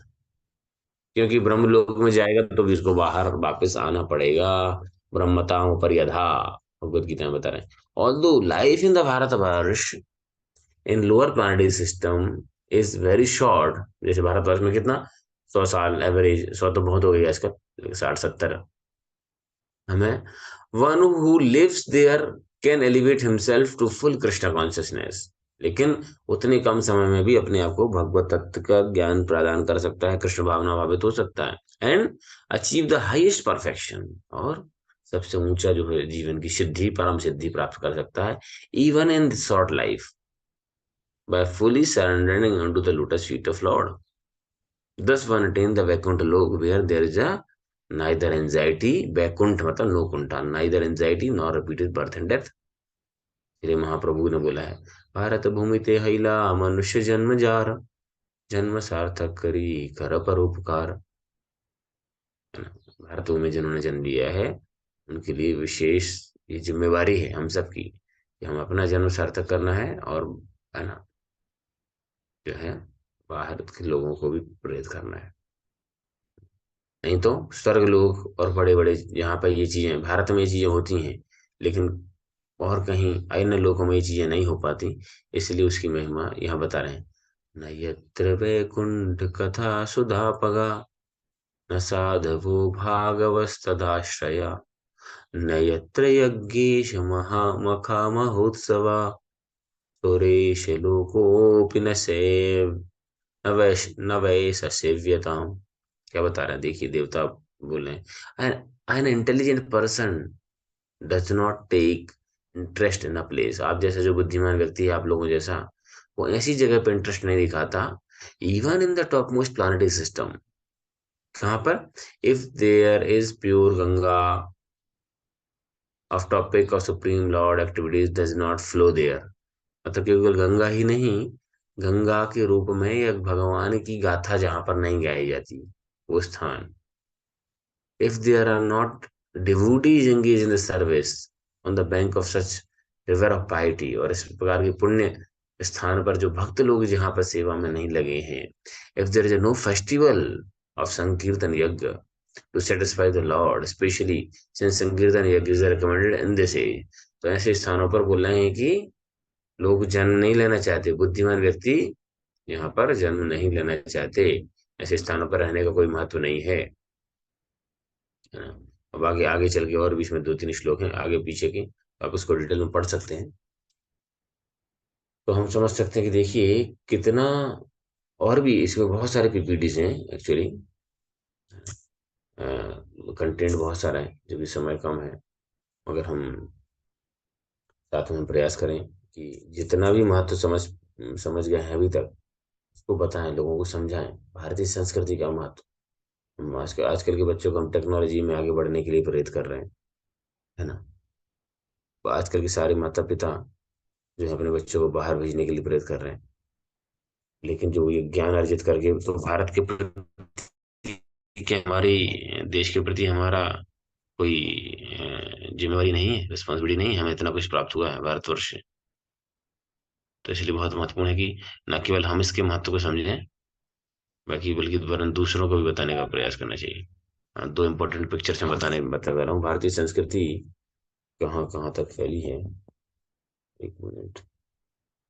क्योंकि ब्रह्मलोक में जाएगा तो भी उसको बाहर वापस आना पड़ेगा। ब्रह्मताओं पर यथा, भगवत गीता में बता रहे हैं। Although life in the Bharatvarsh in lower planetary system is very short. जैसे भारतवर्ष में कितना, 100 साल एवरेज, 100 तो बहुत हो गया इसका, 60-70 हमें। One who lives there can elevate himself to full Krishna consciousness, लेकिन उतने कम समय में भी अपने आप को भगवत तत्व का ज्ञान प्रदान कर सकता है, कृष्ण भावना भावित हो सकता है, and achieve the highest perfection, और सबसे ऊंचा जो है जीवन की सिद्धि, परम सिद्धि प्राप्त कर सकता है, even in this short life, by fully surrendering unto the lotus feet of Lord. Thus one attain the Vaikuntha lok where there is a neither anxiety, Vaikuntha मतलब no Kumta, neither anxiety nor repeated birth and death। इसलिए महाप्रभु ने बोला है, भारत भूमि ते हैला मनुष्य जन्म jar, जन्म सार्थक करी कर परोपकार। भारत भूमि जिन्होंने जन्म लिया है उनके लिए विशेष ये जिम्मेवारी है हम सबकी, कि हम अपना जन्म सार्थक करना है, और है ना, जो है भारत के लोगों को भी प्रेरित करना है। नहीं तो स्वर्ग लोग और बड़े बड़े यहाँ पर ये चीजें, भारत में ये चीजें होती हैं, लेकिन और कहीं अन्य लोगों में ये चीजें नहीं हो पाती। इसलिए उसकी महिमा यहाँ बता रहे हैं, न यत्र वैकुंठ कथा सुधा पगा, न साधवो भागवस्तदाश्रया न यत्र यज्ञेश महामखामहोत्सवा सुरेश लोकोऽपि न वै सेव्यताम। क्या बता रहे हैं, देखिए देवता बोले, an intelligent person does not take interest in a place. आप जैसा जो बुद्धिमान व्यक्ति है, आप लोगों जैसा, वो ऐसी जगह पे इंटरेस्ट नहीं दिखाता, even in the top most planetary system. कहाँ पर? If there is pure Ganga of topic of supreme lord activities does not flow there. मतलब केवल गंगा ही नहीं, गंगा के रूप में एक भगवान की गाथा जहां पर नहीं गाई जाती, वो स्थान। If there are not devotees engaged in the service on the bank of such river of piety, और इस प्रकार के पुण्य स्थान पर जो भक्त लोग जहाँ पर सेवा में नहीं लगे हैं, if there is no festival of Sankirtan Yajna to satisfy the Lord, especially since Sankirtan Yajna is recommended in this age, तो ऐसे स्थानों पर बोल रहे हैं कि लोग जन्म नहीं लेना चाहते, बुद्धिमान व्यक्ति यहाँ पर जन्म नहीं लेना चाहते, ऐसे स्थानों पर रहने का कोई महत्व नहीं है। है ना? अब आगे आगे चल के और भी इसमें 2-3 श्लोक हैं आगे पीछे के, आप उसको डिटेल में पढ़ सकते हैं। तो हम समझ सकते हैं कि देखिए कितना, और भी इसमें बहुत सारे पीपीटीज हैं एक्चुअली, कंटेंट बहुत सारा है, जो कि समय कम है, मगर हम साथ में प्रयास करें कि जितना भी महत्व समझ गए हैं अभी तक, उसको बताएं, लोगों को समझाएं भारतीय संस्कृति का महत्व। हम आजकल के बच्चों को हम टेक्नोलॉजी में आगे बढ़ने के लिए प्रेरित कर रहे हैं, है ना? तो आजकल के सारे माता पिता जो है अपने बच्चों को बाहर भेजने के लिए प्रेरित कर रहे हैं, लेकिन जो ये ज्ञान अर्जित करके तो भारत के प्रति, क्या हमारे देश के प्रति हमारा कोई जिम्मेवारी नहीं है, रिस्पॉन्सिबिलिटी नहीं है, हमें इतना कुछ प्राप्त हुआ है भारतवर्ष से। तो इसलिए बहुत महत्वपूर्ण है कि न केवल हम इसके महत्व को समझें, बाकी बल्कि वरन दूसरों को भी बताने का प्रयास करना चाहिए। दो इम्पोर्टेंट पिक्चर्स में बता रहा हूँ, भारतीय संस्कृति कहाँ कहाँ तक फैली है। एक मिनट,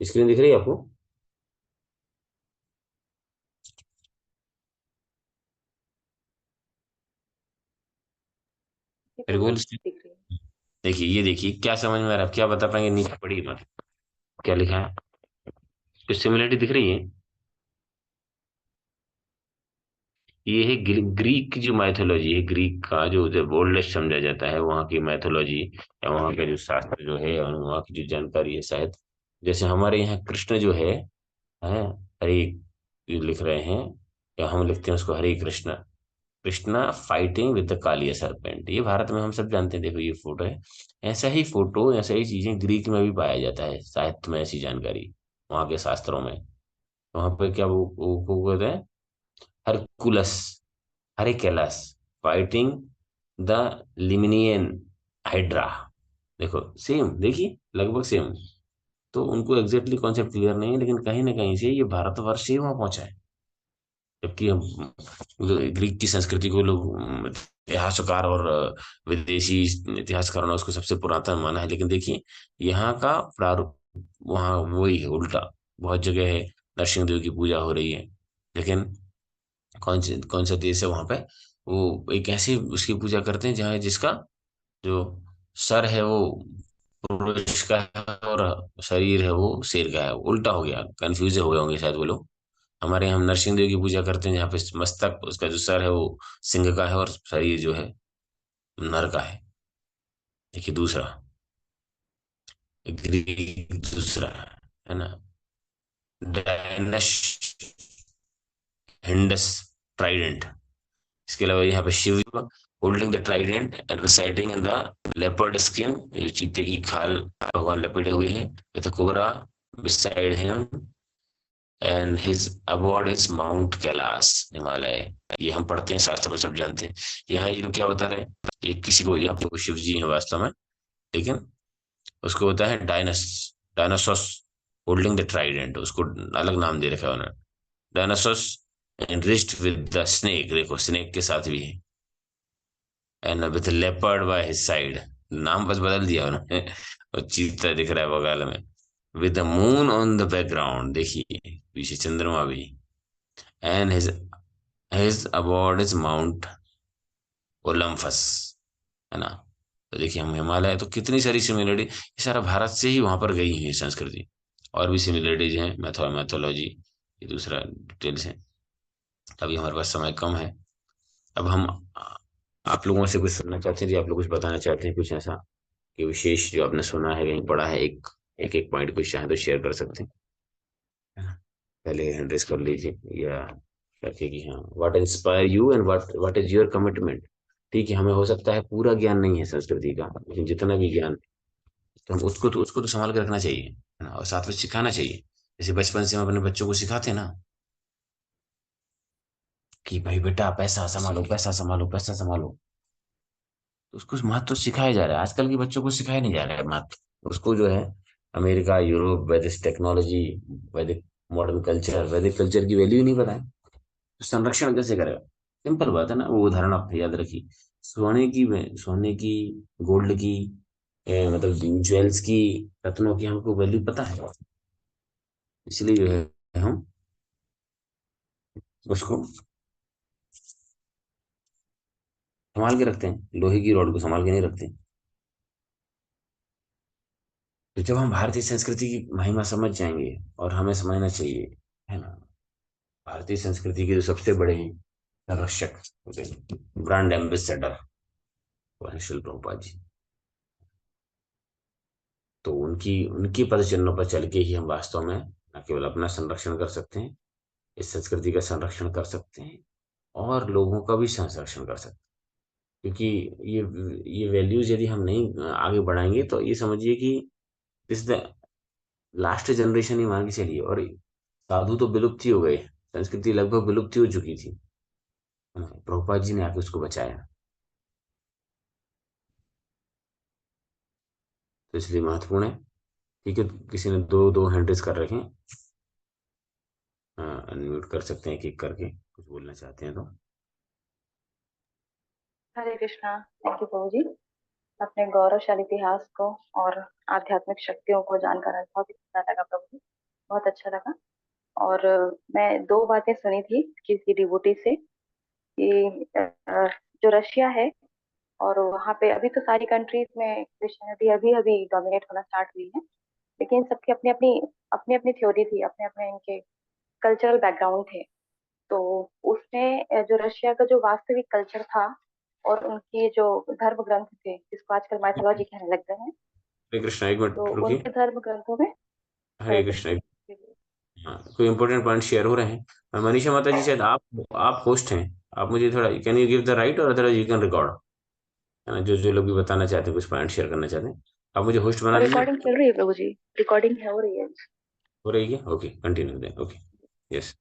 स्क्रीन दिख रही है आपको? मेरे को दिख रही है। देखिए, ये देखिए क्या समझ में आ रहा है, क्या बता पाएंगे? नीचे पढ़िए मत, क्या लिखा है, कुछ सिमिलरिटी दिख रही है? ये है ग्रीक की जो माइथोलॉजी है, ग्रीक का जो ओल्डेस्ट समझा जाता है, वहाँ की माइथोलॉजी या वहाँ का जो शास्त्र जो है और वहाँ की जो जानकारी है शायद, जैसे हमारे यहाँ कृष्ण जो है हरे, जो लिख रहे हैं, या हम लिखते हैं उसको Hare Krishna, Krishna fighting with the Kaliya serpent, ये भारत में हम सब जानते हैं। देखो ये फोटो है, ऐसा ही फोटो, ऐसा ही चीजें ग्रीक में भी पाया जाता है, साहित्य में ऐसी जानकारी, वहाँ के शास्त्रों में। वहाँ पे क्या वो कहते हैं, Hercules, Hercules fighting the Lernaean Hydra. देखो सेम, देखिए लगभग सेम। तो उनको एग्जैक्टली कॉन्सेप्ट क्लियर नहीं है, लेकिन कहीं ना कहीं से ये भारतवर्ष से वहां पहुंचा है। जबकि हम ग्रीक की संस्कृति को लोग इतिहासकार और विदेशी इतिहासकारों ने उसको सबसे पुरातन माना है, लेकिन देखिए यहाँ का प्रारूप वहाँ वही है, उल्टा। बहुत जगह है नरसिंह देव की पूजा हो रही है, लेकिन कौन सा देश है वहां पे, वो एक ऐसी उसकी पूजा करते हैं जहाँ जिसका जो सर है वो पुरुष का है और शरीर है वो शेर का है। उल्टा हो गया, कंफ्यूज हो गए होंगे शायद वो लोग। हमारे यहाँ हम नरसिंह देव की पूजा करते हैं जहाँ पे मस्तक, उसका जो सर है वो सिंह का है और शरीर जो है नर का है। देखिए दूसरा, ग्रीक दूसरा है ना, डायनश हिंडस ट्राइडेंट। इसके अलावा यहाँ पे Shiva holding the trident and residing in the leopard skin, चीते की खाल भगवान लपेटे हुए हैं, with cobra beside him and his abode is mount Kailash, Himalaya. ये हम पढ़ते हैं शास्त्र में, सब जानते हैं। यहाँ ये क्या बता रहे हैं, ये किसी को, यहाँ पे शिव जी है वास्तव में, लेकिन उसको होता है डायनासोस होल्डिंग द ट्राइडेंट, उसको अलग नाम दे रखा है उन्होंने, डायनासोस एनरिच्ड विद द स्नेक, देखो स्नेक के साथ भी है, and with leopard by his side, नाम बस बदल दिया उन्होंने और चीता दिख रहा है बगल में, with the moon on the background, देखिए पीछे चंद्रमा भी, and his his abode is Mount Olympus, है ना। तो देखिए हम हिमालय, तो कितनी सारी सिमिलरिटी, ये सारा भारत से ही वहां पर गई हुई है संस्कृति। और भी सिमिलरिटीज हैं, मैथोलॉजी, ये दूसरा डिटेल्स है। अभी हमारे पास समय कम है। अब हम आप लोगों से कुछ सुनना चाहते हैं, जी आप लोग कुछ बताना चाहते हैं, कुछ ऐसा कि विशेष जो आपने सुना है, कहीं पढ़ा है, एक एक एक पॉइंट कुछ चाहे तो शेयर कर सकते हैं, है ना। पहले हैंड रेस कर लीजिए या रखिए कि हाँ, what inspire you and what is your commitment. ठीक है, हमें हो सकता है पूरा ज्ञान नहीं है संस्कृति का, लेकिन जितना भी ज्ञान, तो हम उसको तो संभाल के रखना चाहिए, है ना, और साथ में सिखाना चाहिए। जैसे बचपन से हम अपने बच्चों को सिखाते हैं ना कि भाई बेटा पैसा संभालो, पैसा संभालो, पैसा संभालो, तो उसको महत्व तो सिखाया जा रहा है। आजकल के बच्चों को सिखाया नहीं जा रहा है महत्व, उसको जो है अमेरिका, यूरोप, वैदिक टेक्नोलॉजी, वैदिक मॉडर्न कल्चर, वैदिक कल्चर की वैल्यू ही नहीं पता है, तो संरक्षण कैसे करेगा। सिंपल बात है ना, वो उदाहरण आप याद रखिए। सोने की, गोल्ड की, मतलब ज्वेल्स की, रत्नों की हमको वैल्यू पता है, इसलिए जो है हम उसको संभाल के रखते हैं, लोहे की रॉड को संभाल के नहीं रखते। तो जब हम भारतीय संस्कृति की महिमा समझ जाएंगे, और हमें समझना चाहिए, है ना, भारतीय संस्कृति के जो सबसे बड़े हैं संरक्षक होते हैं, ब्रांड एम्बेसडर, शिल प्रभुपाद जी। तो उनकी उनकी पद चिन्हों पर चल के ही हम वास्तव में न केवल अपना संरक्षण कर सकते हैं, इस संस्कृति का संरक्षण कर सकते हैं, और लोगों का भी संरक्षण कर सकते हैं। क्योंकि ये वैल्यूज यदि हम नहीं आगे बढ़ाएंगे, तो ये समझिए कि इस द लास्ट जनरेशन ही मान के चलिए, और साधु तो विलुप्त ही हो गए, संस्कृति लगभग विलुप्त ही हो चुकी थी, है ना? प्रभुपाद जी ने आके उसको बचाया। तो इसलिए महत्वपूर्ण है। ठीक है, किसी ने दो दो हैंड रेस कर रखे हैं, अनम्यूट कर सकते हैं एक एक करके, कुछ बोलना चाहते हैं तो। हरे कृष्णा। थैंक यू प्रभु जी, अपने गौरवशाली इतिहास को और आध्यात्मिक शक्तियों को जानकर आज बहुत ही अच्छा लगा प्रभु जी, बहुत अच्छा लगा। और मैं दो बातें सुनी थी किसी डिवोटी से कि जो रशिया है, और वहाँ पे अभी तो सारी कंट्रीज में क्रिश्चियनिटी अभी अभी डोमिनेट होना स्टार्ट हुई है, लेकिन सबकी अपनी अपनी थ्योरी थी, अपने अपने इनके कल्चरल बैकग्राउंड थे। तो उसमें जो रशिया का जो वास्तविक कल्चर था और उनके जो धर्म ग्रंथ थे, जिसको आजकल माइथोलॉजी कहने लग गए हैं, हरे कृष्णा, एक तो मिनट रुकिए। उनके धर्म ग्रंथों में। हरे हरे कृष्णा, कृष्ण। हाँ, कोई इंपॉर्टेंट पॉइंट शेयर हो रहे हैं। मनीषा माता जी, शायद आप होस्ट हैं, आप मुझे थोड़ा, can you give the right, और अदरवाइज यू कैन रिकॉर्ड, है ना, जो जो लोग भी बताना चाहते हैं, कुछ पॉइंट शेयर करना चाहते हैं, आप मुझे होस्ट बना और दीजिए। रिकॉर्डिंग चल रही है प्रभु जी, रिकॉर्डिंग है, हो रही है। हो रही है, ओके, कंटिन्यू दें, ओके। यस।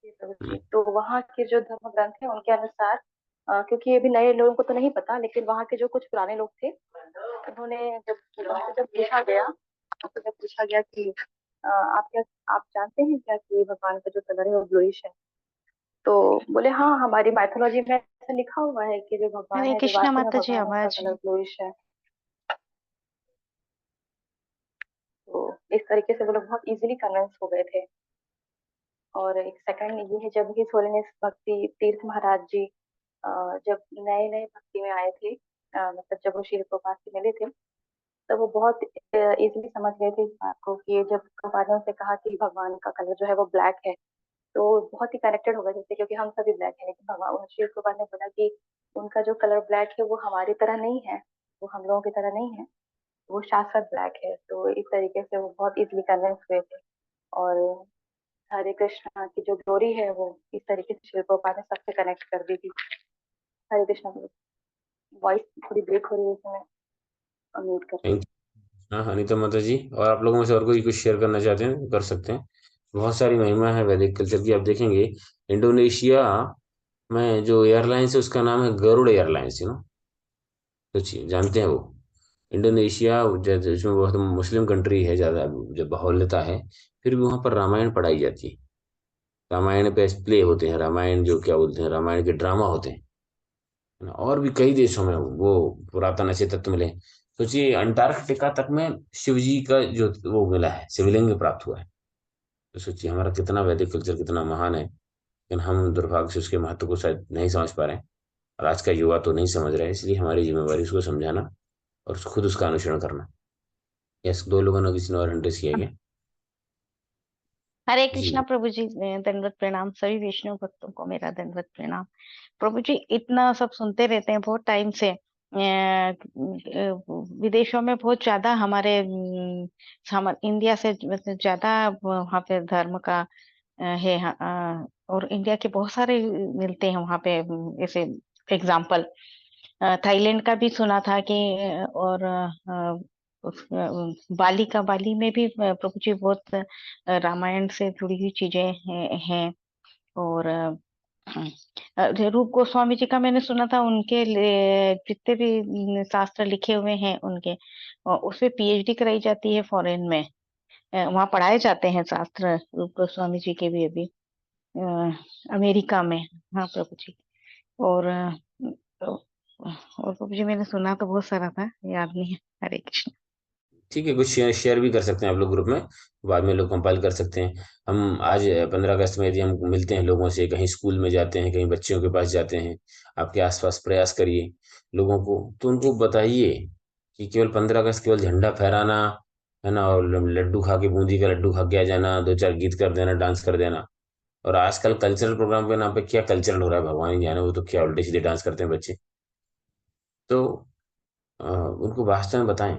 जी प्रभु जी, तो वहाँ के जो धर्म ग्रंथ है उनके अनुसार, क्योंकि अभी नए लोगों को तो नहीं पता, लेकिन वहाँ के जो कुछ पुराने लोग थे, उन्होंने जब पूछा गया, तो जब पूछा गया कि आप जानते हैं क्या कि भगवान का जो कलर है वो ब्लूइश है, तो बोले हाँ, हमारी माइथोलॉजी में ऐसा लिखा हुआ है कि जो भगवान हरे है, जो कृष्णा वास्तव में माता जी, भगवान है, उसका आवाज कलर नहीं। ब्लूइश है। तो इस तरीके से वो लोग बहुत इजीली कन्विंस हो गए थे। और एक सेकंड ये है, जब हिज होलीनेस भक्ति तीर्थ महाराज जी जब नए नए भक्ति में आए थे, मतलब जब वो श्री प्रभुपाद से मिले थे, तब वो बहुत इजीली समझ गए थे इस बात को कि जब प्रभुपाद ने उनसे कहा कि भगवान का कलर जो है वो ब्लैक है, तो वो बहुत ही कनेक्टेड हो गए थे, क्योंकि हम सभी ब्लैक है, लेकिन भगवान श्री प्रभुपाद ने बोला कि उनका जो कलर ब्लैक है वो हमारी तरह नहीं है, वो हम लोगों की तरह नहीं है, वो शाश्वत ब्लैक है। तो इस तरीके से वो बहुत इजीली कन्विंस हुए थे। और हरे कृष्णा की जो ग्लोरी है वो इस तरीके से शिल प्रभुपाद ने सबसे कनेक्ट कर दी थी। हरे कृष्णा। वॉइस थोड़ी ब्रेक हो रही है, इसमें म्यूट कर रही थैंक यू। हाँ, अनीता माता जी, और आप लोगों में से और कोई कुछ शेयर करना चाहते हैं कर सकते हैं। बहुत सारी महिमा है वैदिक कल्चर की, आप देखेंगे इंडोनेशिया में जो एयरलाइंस है उसका नाम है गरुड़ एयरलाइंस, सोचिए, जानते हैं वो। इंडोनेशिया जिसमें बहुत मुस्लिम कंट्री है, ज़्यादा जब बाहुल्यता है, फिर भी वहाँ पर रामायण पढ़ाई जाती है। रामायण पे प्ले होते हैं, रामायण जो क्या बोलते हैं, रामायण के ड्रामा होते हैं, है ना? और भी कई देशों में वो पुरातन ऐसे तत्व मिले। सोचिए अंटार्कटिका तक में शिव जी का जो वो मिला है, शिवलिंग प्राप्त हुआ है। तो सोचिए हमारा कितना वैदिक कल्चर कितना महान है, लेकिन हम दुर्भाग्य से उसके महत्व को शायद नहीं समझ पा रहे हैं, और आज का युवा तो नहीं समझ रहा है, इसलिए हमारी जिम्मेवारी उसको समझाना और खुद उसका अनुसरण करना। यस, दो लोगों ने किसी ने और एड्रेस किया क्या? हरे जी कृष्णा प्रभु जी, दंडवत प्रणाम। सभी वैष्णव भक्तों को मेरा दंडवत प्रणाम। प्रभु जी इतना सब सुनते रहते हैं बहुत टाइम से। विदेशों में बहुत ज्यादा हमारे इंडिया से मतलब ज्यादा वहाँ पे धर्म का है। और इंडिया के बहुत सारे मिलते हैं वहाँ पे। ऐसे एग्जाम्पल थाईलैंड का भी सुना था कि और बाली में भी प्रभु जी बहुत रामायण से जुड़ी हुई चीजें हैं। और रूप गोस्वामी जी का मैंने सुना था, उनके जितने भी शास्त्र लिखे हुए हैं उनके, उसमें पीएचडी कराई जाती है फॉरेन में। वहाँ पढ़ाए जाते हैं शास्त्र रूप गोस्वामी जी के भी अभी अमेरिका में। हाँ प्रभु जी। और और प्रभु जी मैंने सुना तो बहुत सारा था, याद नहीं है। हरे कृष्ण। ठीक है, कुछ शेयर शेयर भी कर सकते हैं आप लोग ग्रुप में, बाद में लोग कंपाइल कर सकते हैं। हम आज 15 अगस्त में यदि हम मिलते हैं लोगों से, कहीं स्कूल में जाते हैं, कहीं बच्चियों के पास जाते हैं, आपके आसपास प्रयास करिए लोगों को, तो उनको बताइए कि केवल 15 अगस्त केवल झंडा फहराना है ना, और लड्डू खा के, बूंदी का लड्डू खा के आ जाना, दो चार गीत कर देना, डांस कर देना। और आजकल कल्चरल प्रोग्राम के नाम पे क्या कल्चरल हो रहा है भगवान ही जाने, वो तो क्या उल्टे सीधे डांस करते हैं बच्चे। तो उनको वास्तव में बताएं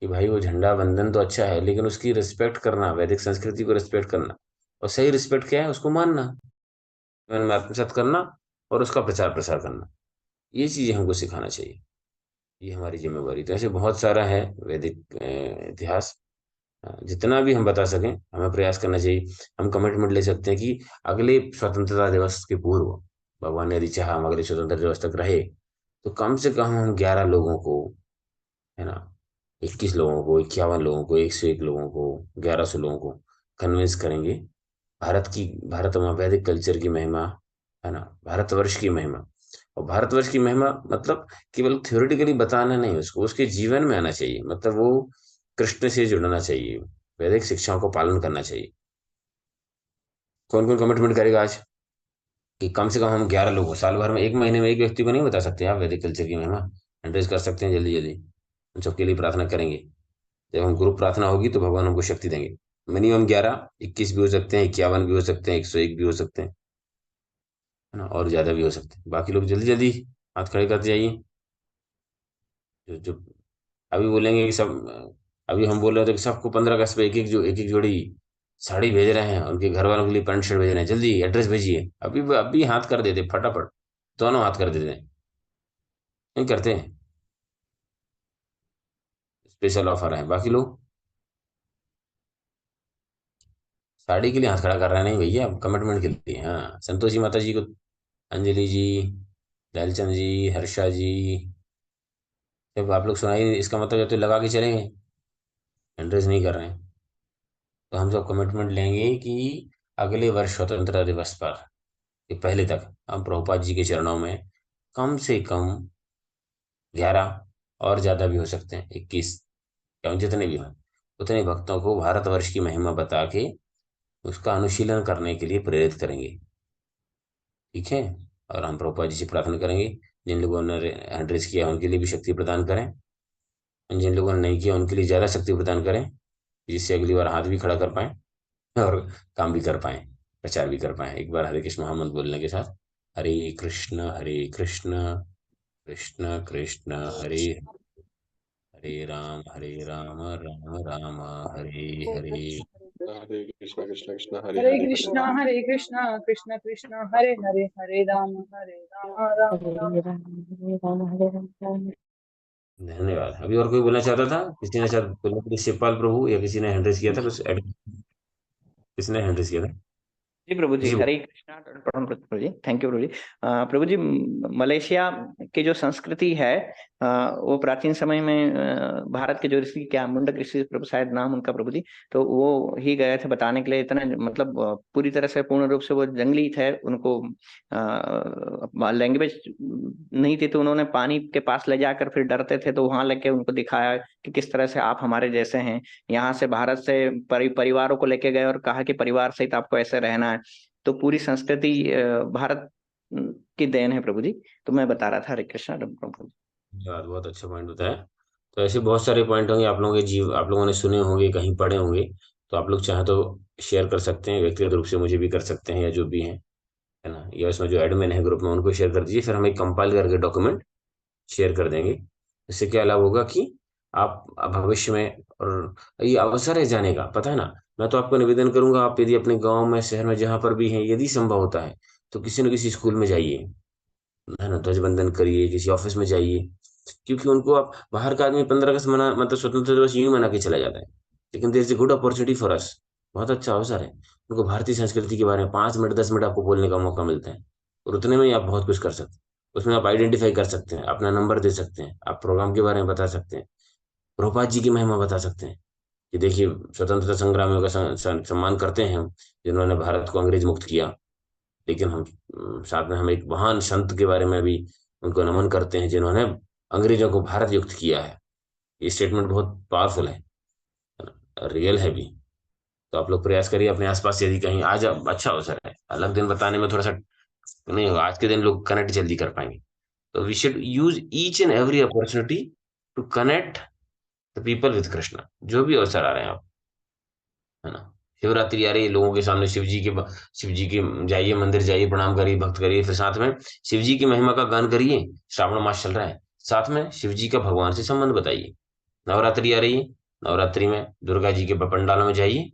कि भाई वो झंडा वंदन तो अच्छा है, लेकिन उसकी रिस्पेक्ट करना, वैदिक संस्कृति को रिस्पेक्ट करना, और सही रिस्पेक्ट क्या है उसको मानना, मन में आत्मसात करना, और उसका प्रचार प्रसार करना, ये चीजें हमको सिखाना चाहिए। ये हमारी जिम्मेवारी। तो ऐसे बहुत सारा है वैदिक इतिहास, जितना भी हम बता सकें हमें प्रयास करना चाहिए। हम कमिटमेंट ले सकते हैं कि अगले स्वतंत्रता दिवस के पूर्व, भगवान ने यदि चाहा हम अगले स्वतंत्रता दिवस तक रहे, तो कम से कम हम 11 लोगों को, है ना, 21 लोगों को, 51 लोगों को, 101 लोगों को, 1100 लोगों को कन्विंस करेंगे भारत वैदिक कल्चर की महिमा, है ना, भारतवर्ष की महिमा। और भारतवर्ष की महिमा मतलब केवल थ्योरेटिकली बताना नहीं, उसको उसके जीवन में आना चाहिए, मतलब वो कृष्ण से जुड़ना चाहिए, वैदिक शिक्षाओं को पालन करना चाहिए। कौन कौन कमिटमेंट करेगा आज कि कम से कम हम 11 लोगों, साल भर में एक महीने में एक व्यक्ति को नहीं बता सकते आप वैदिक कल्चर की महिमा, एड्रेस कर सकते हैं जल्दी जल्दी, उन सबके लिए प्रार्थना करेंगे। जब हम ग्रुप प्रार्थना होगी तो भगवान हमको शक्ति देंगे। मिनिमम 11, 21 भी हो सकते हैं, 51 भी हो सकते हैं, 101 भी हो सकते हैं, है ना, और ज्यादा भी हो सकते हैं। बाकी लोग जल्दी जल्दी हाथ खड़े करते जाइए। जो जो अभी बोलेंगे कि सब, अभी हम बोल रहे थे कि सबको 15 अगस्त पे एक एक जोड़ी साड़ी भेज रहे हैं, उनके घर वालों के लिए पैंट शर्ट भेज रहे हैं, जल्दी एड्रेस भेजिए, अभी अभी हाथ कर देते फटाफट, दोनों हाथ कर देते हैं। नहीं करते हैं, स्पेशल ऑफर है। बाकी लोग साड़ी के लिए हाथ खड़ा कर रहे हैं, नहीं भैया कमिटमेंट के लिए। हाँ, संतोषी माता जी को, अंजलि जी, लालचंद जी, हर्षा जी, जब आप लोग सुनाई इसका मतलब जब तो लगा के चलेंगे, एड्रेस नहीं कर रहे हैं। तो हम सब कमिटमेंट लेंगे कि अगले वर्ष स्वतंत्रता दिवस पर के पहले तक हम प्रभुपाद जी के चरणों में कम से कम 11, और ज्यादा भी हो सकते हैं, 21, या जितने भी हों, उतने भक्तों को भारतवर्ष की महिमा बता के उसका अनुशीलन करने के लिए प्रेरित करेंगे। ठीक है। और हम प्रभुपाद जी से प्रार्थना करेंगे, जिन लोगों ने एड्रेस किया उनके लिए भी शक्ति प्रदान करें, और जिन लोगों ने नहीं किया उनके लिए ज्यादा शक्ति प्रदान करें, जिससे अगली बार हाथ भी खड़ा कर पाए और काम भी कर पाए, प्रचार भी कर पाए। एक बार हरे कृष्ण महामंत्र बोलने के साथ, हरे कृष्ण कृष्ण कृष्ण हरे हरे राम राम राम हरे हरे। हरे कृष्णा कृष्णा कृष्णा हरे हरे हरे कृष्णा हरे कृष्णा कृष्ण कृष्ण हरे हरे हरे राम राम राम। हरे राम हरे राम हरे राम। धन्यवाद। अभी और कोई बोलना चाहता था? किसी ने शायद बोलने के लिए, शिवपाल प्रभु या किसी ने हैंड रेस किया था कुछ किसने हैंड रेस किया था? जी प्रभु जी, जी हरे कृष्णा। प्रणाम प्रभु जी, थैंक यू प्रभु जी। प्रभु जी, मलेशिया की जो संस्कृति है वो प्राचीन समय में भारत के जो ऋषि, क्या मुंडक ऋषि प्रभु शायद नाम उनका प्रभु जी, तो वो ही गए थे बताने के लिए। इतना मतलब पूरी तरह से पूर्ण रूप से वो जंगली थे, उनको लैंग्वेज नहीं थी, तो उन्होंने पानी के पास ले जाकर फिर डरते थे तो वहां लेके उनको दिखाया कि किस तरह से आप हमारे जैसे हैं। यहाँ से भारत से परिवारों को लेके गए और कहा कि परिवार सहित आपको ऐसे रहना है। तो पूरी संस्कृति भारत की देन है प्रभु जी। तो मैं बता रहा था। हरे कृष्णा प्रभु जी। यार बहुत अच्छा पॉइंट बताया। तो ऐसे बहुत सारे पॉइंट होंगे आप लोगों के आप लोगों ने सुने होंगे, कहीं पढ़े होंगे। तो आप लोग चाहे तो शेयर कर सकते हैं, व्यक्तिगत रूप से मुझे भी कर सकते हैं, या जो भी है ना, या इसमें जो एडमिन है ग्रुप में उनको शेयर कर दीजिए, फिर हम एक कंपाइल करके डॉक्यूमेंट शेयर कर देंगे। इससे क्या लाभ होगा कि आप भविष्य में, और ये अवसर है जाने का, पता है ना। मैं तो आपको निवेदन करूंगा, आप यदि अपने गांव में, शहर में, जहां पर भी हैं, यदि संभव होता है तो किसी न किसी स्कूल में जाइए, है ना, ध्वजबंदन करिए, किसी ऑफिस में जाइए। क्योंकि उनको, आप बाहर का आदमी 15 अगस्त मना, मतलब स्वतंत्रता दिवस यूं ही मना के चला जाता है, लेकिन there is a good opportunity for us. बहुत अच्छा अवसर है। उनको भारतीय संस्कृति के बारे में 5 मिनट 10 मिनट आपको बोलने का मौका मिलता है, और उतने में ही आप बहुत कुछ कर सकते हैं। उसमें आप आइडेंटिफाई कर सकते हैं, अपना नंबर दे सकते हैं, आप प्रोग्राम के बारे में बता सकते हैं, प्रभुपाद जी की महिमा बता सकते हैं कि देखिए, स्वतंत्रता संग्रामियों का सम्मान करते हैं हम, जिन्होंने भारत को अंग्रेज मुक्त किया। लेकिन हम साथ में हम एक महान संत के बारे में भी उनको नमन करते हैं, जिन्होंने अंग्रेजों को भारत युक्त किया है। ये स्टेटमेंट बहुत पावरफुल है, रियल है भी। तो आप लोग प्रयास करिए अपने आसपास, यदि कहीं आज अच्छा अवसर है, अलग दिन बताने में थोड़ा सा नहीं होगा, आज के दिन लोग कनेक्ट जल्दी कर पाएंगे। तो we should use each and every opportunity to connect the people with Krishna, जो भी अवसर आ रहे हैं आप, है ना। शिवरात्रि आ रही है, लोगों के सामने शिव जी के जाइए, मंदिर जाइए, प्रणाम करिए, भक्त करिए, फिर साथ में शिव जी की महिमा का गान करिए। श्रावण मास चल रहा है, साथ में शिव जी का भगवान से संबंध बताइए। नवरात्रि आ रही है, नवरात्रि में दुर्गा जी के पंडालों में जाइए।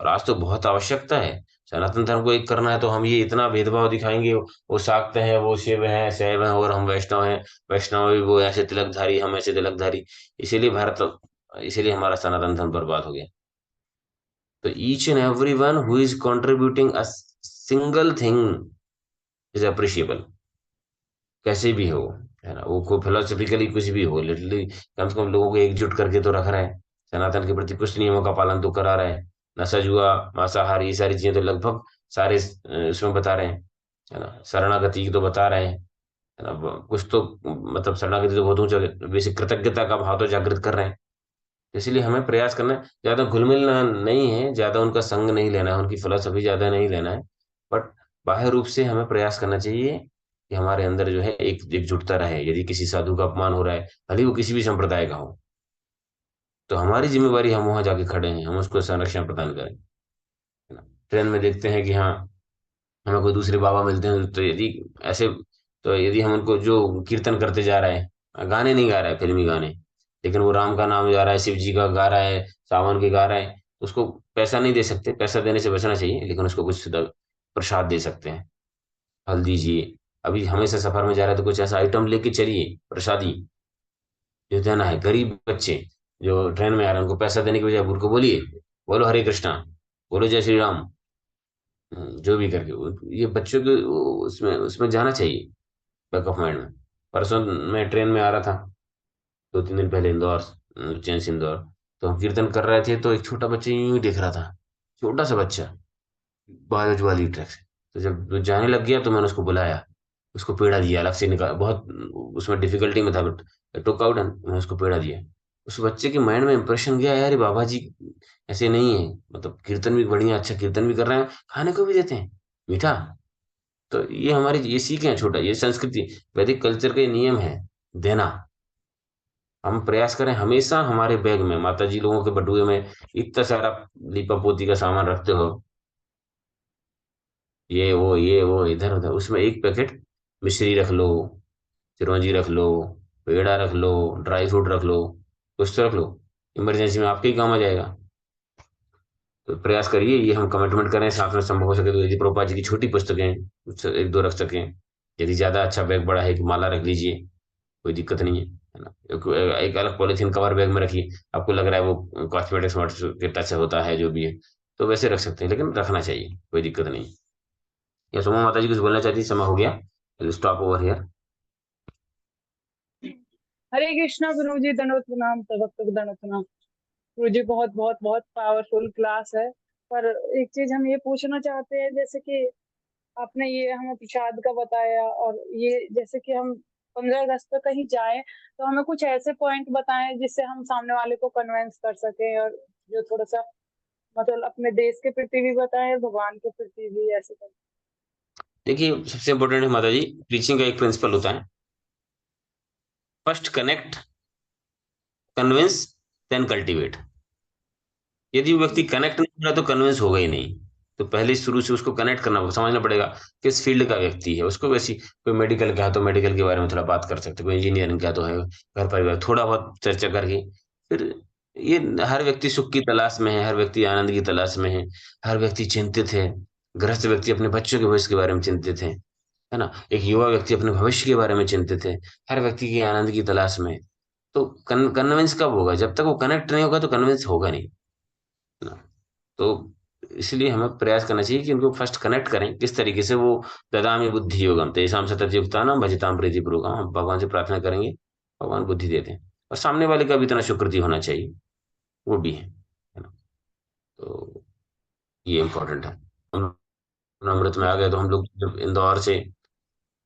और आज तो बहुत आवश्यकता है, सनातन धर्म को एक करना है, तो हम ये इतना भेदभाव दिखाएंगे, वो शाक्त हैं, वो शिव हैं, शैव हैं, और हम वैष्णव हैं। वैष्णव भी वो ऐसे तिलकधारी, हम ऐसे तिलकधारी। इसीलिए इसीलिए हमारा सनातन धर्म बर्बाद हो गया। तो each and every one who is contributing a single thing is appreciable, कैसे भी हो, है ना, वो कोई फिलोसफिकली कुछ भी हो, लिटरली कम से कम लोगों को एकजुट करके तो रख रहा है। सनातन के प्रति कुछ नियमों का पालन तो करा रहा है। नशा जुआ मांसाहार ये सारी चीजें तो लगभग सारे उसमें बता रहे हैं, है ना। शरणागति तो बता रहे हैं, है ना। कुछ तो मतलब शरणागति तो बहुत ऊंचा, बेसिक कृतज्ञता का भाव तो जागृत कर रहे हैं। इसलिए हमें प्रयास करना है, ज्यादा घुल मिलना नहीं है, ज्यादा उनका संग नहीं लेना है, उनकी फिलोसफी ज्यादा नहीं लेना है। बट बाह्य रूप से हमें प्रयास करना चाहिए कि हमारे अंदर जो है एक एकजुटता रहे। यदि किसी साधु का अपमान हो रहा है, भले ही वो किसी भी संप्रदाय का हो, तो हमारी जिम्मेवारी, हम वहां जाके खड़े हैं, हम उसको संरक्षण प्रदान करें, है ना। ट्रेन में देखते हैं कि हाँ, हमें कोई दूसरे बाबा मिलते हैं, तो यदि ऐसे, तो यदि हम उनको, जो कीर्तन करते जा रहा है, गाने नहीं गा रहा है फिल्मी गाने, लेकिन वो राम का नाम गा रहा है, शिव जी का गा रहा है, सावन के गा रहा है, उसको पैसा नहीं दे सकते, पैसा देने से बचना चाहिए, लेकिन उसको कुछ प्रसाद दे सकते हैं, फल दीजिए। अभी हमेशा सफर में जा रहा है तो कुछ ऐसा आइटम लेके चलिए, प्रसादी जो देना है। गरीब बच्चे जो ट्रेन में आ रहे हैं, उनको पैसा देने के बजाय उनको बोलिए, बोलो हरे कृष्णा, बोलो जय श्री राम, जो भी करके ये बच्चों के उसमें उसमें जाना चाहिए, बैक ऑफ माइंड में। परसों मैं ट्रेन में आ रहा था, 2 3 दिन पहले, इंदौर, उज्जैन से इंदौर। तो हम कीर्तन कर रहे थे, तो एक छोटा बच्चा यूं ही देख रहा था, छोटा सा बच्चा, बायोज वाली ट्रैक से। तो जब वो जाने लग गया तो मैंने उसको बुलाया, उसको पेड़ा दिया, अलग से निकाल, बहुत उसमें डिफिकल्टी में था, बट टुक आउट एंड मैंने उसको पेड़ा दिया। उस बच्चे के माइंड में इंप्रेशन गया, यार ये बाबा जी ऐसे नहीं है, मतलब कीर्तन भी बढ़िया, अच्छा कीर्तन भी कर रहे हैं, खाने को भी देते हैं मीठा। तो ये हमारी ये सीख है, छोटा ये संस्कृति, वैदिक कल्चर का ये नियम है, देना। हम प्रयास करें हमेशा हमारे बैग में, माता जी लोगों के बटुए में इतना सारा लीपा पोती का सामान रखते हो, ये वो इधर उधर, उसमें एक पैकेट मिश्री रख लो, चिरौंजी रख लो, पेड़ा रख लो, ड्राई फ्रूट रख लो, कुछ तो रख लो, इमरजेंसी में आपके ही काम आ जाएगा। तो प्रयास करिए, ये हम कमिटमेंट करें, साथ में संभव हो सके तो यदि प्रभुपाद जी की छोटी पुस्तकें कुछ एक दो रख सकें। यदि ज्यादा अच्छा बैग बड़ा है कि माला रख लीजिए, कोई दिक्कत नहीं है ना। एक अलग पॉलिथीन कवर बैग में रखिए, आपको लग रहा है वो कॉस्मेटिक्स के टच से होता है, जो भी है, तो वैसे रख सकते हैं, लेकिन रखना चाहिए, कोई दिक्कत नहीं। या सोमा माता जी कुछ बोलना चाहती, समय हो गया, स्टॉप ओवर हियर। हरे कृष्णा गुरु जी, दंडवत प्रणाम, तब तक दंडवत प्रणाम। गुरु जी बहुत बहुत बहुत पावरफुल क्लास है। पर एक चीज हम ये पूछना चाहते हैं, जैसे कि आपने ये हमें प्रसाद का बताया, और ये जैसे कि हम 15 अगस्त पर कहीं जाएं, तो हमें कुछ ऐसे पॉइंट बताएं जिससे हम सामने वाले को कन्विंस कर सकें, और जो थोड़ा सा मतलब अपने देश के प्रति भी बताएं, भगवान के प्रति भी, ऐसे कर। देखिए, सबसे इम्पोर्टेंट है माता जी, प्रीचिंग का एक प्रिंसिपल होता है, first connect, convince, then cultivate. यदि वो व्यक्ति कनेक्ट नहीं हो रहा तो कन्विंस होगा ही नहीं। तो पहले शुरू से उसको कनेक्ट करना, समझना पड़ेगा किस फील्ड का व्यक्ति है। उसको वैसी कोई मेडिकल का है तो मेडिकल के बारे में थोड़ा बात कर सकते, कोई इंजीनियरिंग का तो है, घर परिवार थोड़ा बहुत चर्चा करके फिर। ये हर व्यक्ति सुख की तलाश में है, हर व्यक्ति आनंद की तलाश में है, हर व्यक्ति चिंतित है। गृहस्थ व्यक्ति अपने बच्चों के भविष्य के बारे में चिंतित है ना। एक युवा व्यक्ति अपने भविष्य के बारे में चिंतित है, हर व्यक्ति की आनंद की तलाश में है। तो कन्विंस कब होगा? जब तक वो कनेक्ट नहीं होगा तो कन्विंस होगा नहीं ना। तो इसलिए हमें प्रयास करना चाहिए कि उनको फर्स्ट कनेक्ट करें। किस तरीके से? वो ददामि बुद्धि योगम तेषां सततयुक्तानां भजतां प्रीतिपूर्वकम्। हम भगवान से प्रार्थना करेंगे, भगवान बुद्धि देते हैं। और सामने वाले का भी इतना शुक्रिति होना चाहिए, वो भी है ना। तो ये इम्पोर्टेंट है। हम अमृत में आ गए तो हम लोग जब इंदौर से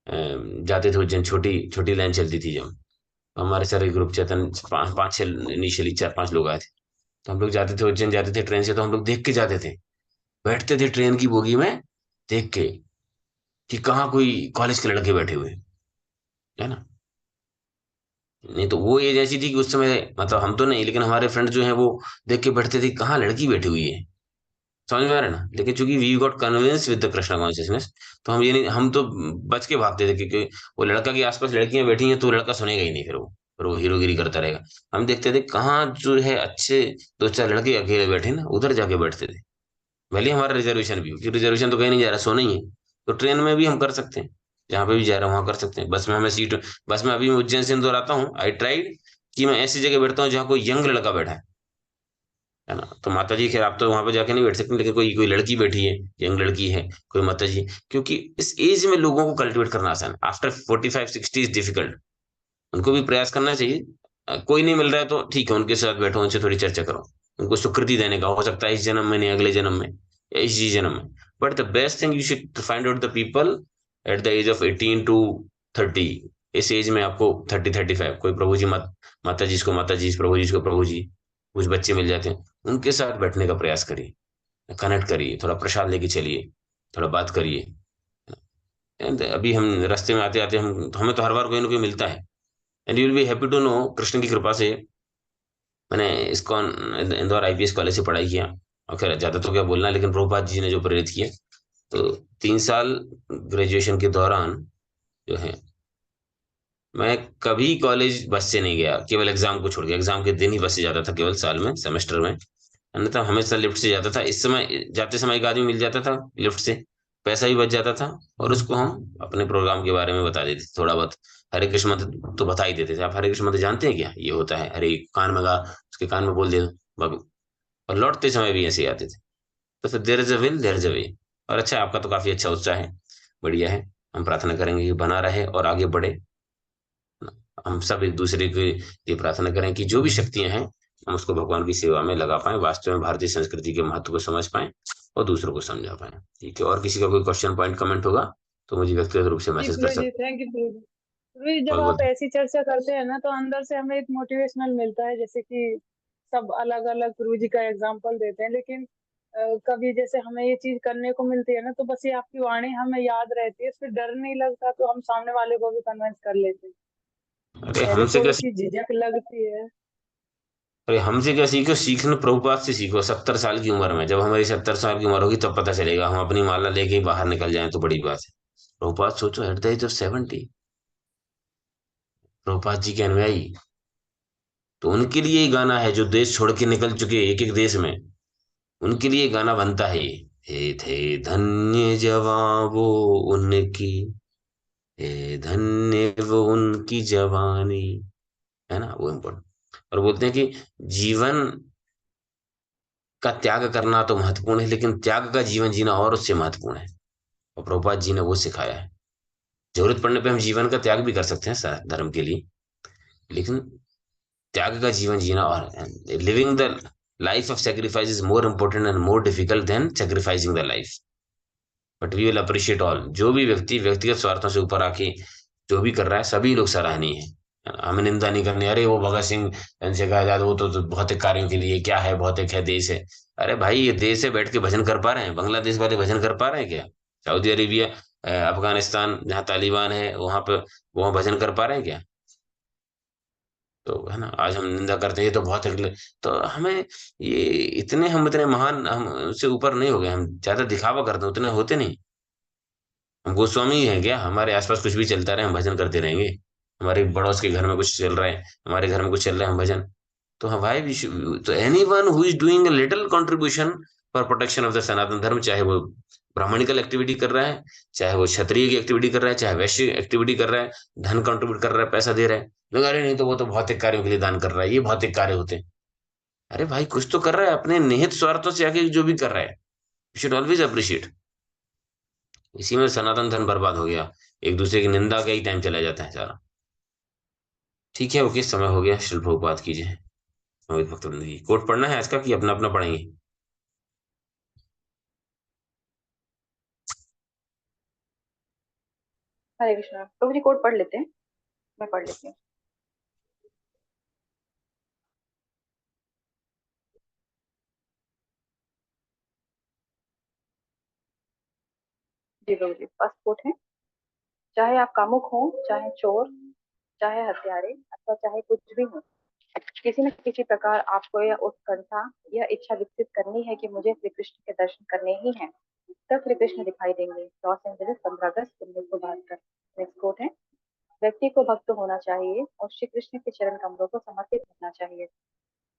जाते थे उज्जैन, छोटी छोटी लाइन चलती थी जब, हमारे सारे ग्रुप चेतन पाँच पाँच छह, इनिशियली 4-5 लोग आए थे। तो हम लोग जाते थे उज्जैन, जाते थे ट्रेन से, तो हम लोग देख के जाते थे, बैठते थे ट्रेन की बोगी में देख के कि कहाँ कोई कॉलेज के लड़के बैठे हुए हैं, है ना। नहीं तो वो एज ऐसी थी कि उस समय, मतलब हम तो नहीं, लेकिन हमारे फ्रेंड जो हैं वो देख के बैठते थे कहाँ लड़की बैठी हुई है। समझ में आ रहा है ना। लेकिन चूंकि we got convince with the Krishna consciousness, तो हम ये नहीं, हम तो बच के भागते थे, क्योंकि वो लड़का के आसपास लड़कियां बैठी हैं तो लड़का सुनेगा ही नहीं, फिर वो हीरोगिरी करता रहेगा। हम देखते थे कहाँ जो है अच्छे 2-4 लड़के अकेले बैठे ना, उधर जाके बैठते थे। भले ही हमारा रिजर्वेशन भी हो, क्योंकि रिजर्वेशन तो कहीं नहीं जा रहा, सोना ही है। तो ट्रेन में भी हम कर सकते हैं, जहाँ पे भी जा रहे हैं वहां कर सकते हैं। बस में हमें सीट, बस में अभी मैं उज्जैन से इंदौर आता हूँ, आई ट्राइड कि मैं ऐसी जगह बैठता हूँ जहाँ कोई यंग लड़का बैठा है ना। तो माता जी, खैर आप तो वहां पे जाके नहीं बैठ सकते, लेकिन कोई कोई लड़की बैठी है, यंग लड़की है, कोई माता जी। क्योंकि इस एज में लोगों को कल्टिवेट करना आसान है, आफ्टर 45-60 इज डिफिकल्ट। उनको भी प्रयास करना चाहिए। कोई नहीं मिल रहा है तो ठीक है, उनके साथ बैठो, उनसे थोड़ी चर्चा करो, उनको स्वीकृति देने का, हो सकता है इस जन्म में नहीं, अगले जन्म में या इसी जन्म में। But the best thing, you should find out the people at the age of 18 to 30। इस एज में आपको 30-35 कोई प्रभु जी माता जी को माता जी, प्रभु जी को प्रभु जी, कुछ बच्चे मिल जाते हैं, उनके साथ बैठने का प्रयास करिए, कनेक्ट करिए, थोड़ा प्रसाद लेके चलिए, थोड़ा बात करिए। And अभी हम रास्ते में आते आते हम, हमें तो हर बार कोई ना कोई मिलता है। And you will be happy to know, Krishna की कृपा से मैंने इस्कॉन इंदौर आईपीएस कॉलेज से पढ़ाई किया। और खैर ज्यादा तो क्या बोलना, लेकिन प्रभुपाद जी ने जो प्रेरित किया, तो 3 साल ग्रेजुएशन के दौरान जो है, मैं कभी कॉलेज बस से नहीं गया, केवल एग्जाम को छोड़ के। एग्जाम के दिन ही बस से जाता था, केवल साल में, सेमेस्टर में। अन्यथा हमेशा लिफ्ट से जाता था। इस समय जाते समय एक आदमी मिल जाता था लिफ्ट से, पैसा भी बच जाता था, और उसको हम अपने प्रोग्राम के बारे में बता देते थे थोड़ा बहुत। हरे कृष्ण मंत्र तो बता ही देते थे। आप हरे कृष्ण मंत्र जानते हैं क्या? ये होता है, अरे कान में गा, उसके कान में बोल दे दो। और लौटते समय भी ऐसे ही आते थे। तो फिर there is a will there is a way. और अच्छा, आपका तो काफी अच्छा उत्साह है, बढ़िया है। हम प्रार्थना करेंगे कि बना रहे और आगे बढ़े। हम सब एक दूसरे के लिए प्रार्थना करें कि जो भी शक्तियां हैं, हम उसको भगवान की सेवा में लगा पाए, वास्तव में भारतीय संस्कृति के महत्व को समझ पाए और दूसरों को समझा पाए। ठीक है, और किसी का कोई क्वेश्चन पॉइंट कमेंट होगा तो मुझे व्यक्तिगत रूप से जी मैसेज कर प्रभु जी, सकते थैंक यू प्रभु जी। प्रभु जी, जब हैं। आप बहुत ऐसी चर्चा करते हैं ना, तो अंदर से हमें एक मोटिवेशनल मिलता है, जैसे कि सब अलग अलग प्रभु जी का एग्जाम्पल देते हैं, लेकिन कभी जैसे हमें ये चीज करने को मिलती है ना, तो बस ये आपकी वाणी हमें याद रहती है, फिर डर नहीं लगता, तो हम सामने वाले को भी कन्विंस कर लेते हैं। अरे पहले हमसे क्या थोड़ी सी झिझक लगती है। अरे हमसे क्या सीखो? सीखना प्रभुपाद से सीखो। 70 साल की उम्र में, जब हमारी 70 साल की उम्र होगी तब पता चलेगा, हम अपनी माला लेके ही बाहर निकल जाएं तो बड़ी बात है। प्रभुपाद सोचो, at the age of 70, Prabhupada ji के अनुयायी, तो उनके लिए ही गाना है, जो देश छोड़ के निकल चुके एक एक देश में, उनके लिए गाना बनता है ये। हे थे धन्य जवां वो उनकी, हे धन्य वो उनकी जवानी, है ना, वो इम्पोर्टेंट। और बोलते हैं कि जीवन का त्याग करना तो महत्वपूर्ण है, लेकिन त्याग का जीवन जीना और उससे महत्वपूर्ण है। और प्रभुपाद जी ने वो सिखाया है। जरूरत पड़ने पे हम जीवन का त्याग भी कर सकते हैं धर्म के लिए, लेकिन त्याग का जीवन जीना, और living the life of sacrifice is more important and more difficult than sacrificing the life. But we will appreciate all, जो भी व्यक्ति व्यक्तिगत स्वार्थों से ऊपर आके जो भी कर रहा है, सभी लोग सराहनीय है। हमें निंदा नहीं करनी, अरे वो भगत सिंह, चंद्रशेखर आजाद, वो तो भौतिक कार्यों के लिए, क्या है भौतिक है, देश है। अरे भाई ये देश है, बैठ के भजन कर पा रहे हैं? बांग्लादेश वाले भजन कर पा रहे हैं क्या? सऊदी अरेबिया, अफगानिस्तान जहाँ तालिबान है वहां पे, वहां भजन कर पा रहे हैं क्या? तो है ना, आज हम निंदा करते हैं ये तो बहुत अगले। तो हमें ये, हम इतने महान, हम उससे ऊपर नहीं हो गए, हम ज्यादा दिखावा करते हैं, उतने होते नहीं। हम गोस्वामी ही हैं क्या? हमारे आसपास कुछ भी चलता रहे हम भजन करते रहेंगे? हमारे पड़ोस के घर में कुछ चल रहा है, हमारे घर में कुछ चल रहा है, हम भजन। तो हाँ भाई, तो anyone who is doing a little contribution for protection of the Sanatana Dharma, चाहे वो ब्राह्मणिकल एक्टिविटी कर रहा है, चाहे वो क्षत्रिय की एक्टिविटी कर रहा है, चाहे वैश्य एक्टिविटी कर रहा है, धन कंट्रीब्यूट कर रहा है, पैसा दे रहा है, लोग अरे नहीं तो वो तो भौतिक कार्यों के लिए दान कर रहा है, ये भौतिक कार्य होते हैं। अरे भाई कुछ तो कर रहा है, अपने निहित स्वार्थों से आके जो भी कर रहा है, यू शुड ऑलवेज अप्रिशिएट। इसी में सनातन धर्म बर्बाद हो गया, एक दूसरे की निंदा का ही टाइम चला जाता है सारा। ठीक है, ओके, समय हो गया, शिल बात कीजिए। अमित भक्तवृंद की कोट पढ़ना है आज का, कि अपना अपना पढ़ेंगे? हरे कृष्णा प्रभु जी, कोड पढ़ लेते हैं, मैं पढ़ लेती हूँ। जी प्रभु जी, फर्स्ट कोट है, चाहे आप कामुक हो, चाहे चोर, चाहे हत्यारे, अथवा चाहे कुछ भी हो, किसी न किसी प्रकार आपको यह उत्कंठा, यह इच्छा विकसित करनी है कि मुझे श्री कृष्ण के दर्शन करने ही हैं, तब श्री कृष्ण दिखाई देंगे। लॉस एंजलिस 15 अगस्त 1972। नेक्स्ट कोट है, व्यक्ति को भक्त होना चाहिए और श्री कृष्ण के चरण कमलों को समर्पित होना चाहिए।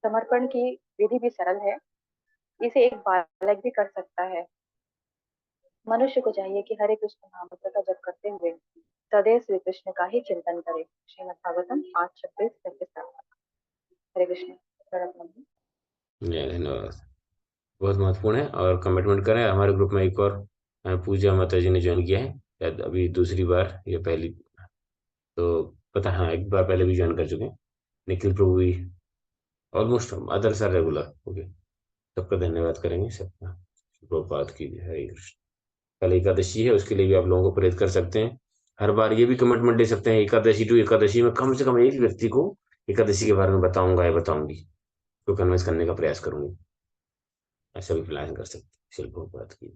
समर्पण की विधि भी सरल है, इसे एक बालक भी कर सकता है। मनुष्य को चाहिए कि हरे कृष्ण महामंत्र का जप करते हुए सदैव श्री कृष्ण का ही चिंतन करे। श्रीमद् भागवतम 8:26-27। हरे कृष्ण। जय, धन्यवाद। बहुत महत्वपूर्ण है, और कमिटमेंट करें। हमारे ग्रुप में एक और पूजा माता जी ने ज्वाइन किया है, शायद अभी दूसरी बार या पहली, तो पता, हाँ एक बार पहले भी ज्वाइन कर चुके हैं। निखिल प्रभु भी almost others are regular. Okay, सबका धन्यवाद करेंगे सबका। प्रभुपाद की जय। हरे कृष्ण। कल एकादशी है, उसके लिए भी आप लोगों को प्रेरित कर सकते हैं। हर बार ये भी कमिटमेंट ले सकते हैं, एकादशी टू एकादशी में कम से कम एक व्यक्ति को एकादशी के बारे में बताऊंगा या बताऊंगी, तो कन्विंस करने का प्रयास करूंगी। ऐसा भी प्लान कर सकते हैं। शिल्प की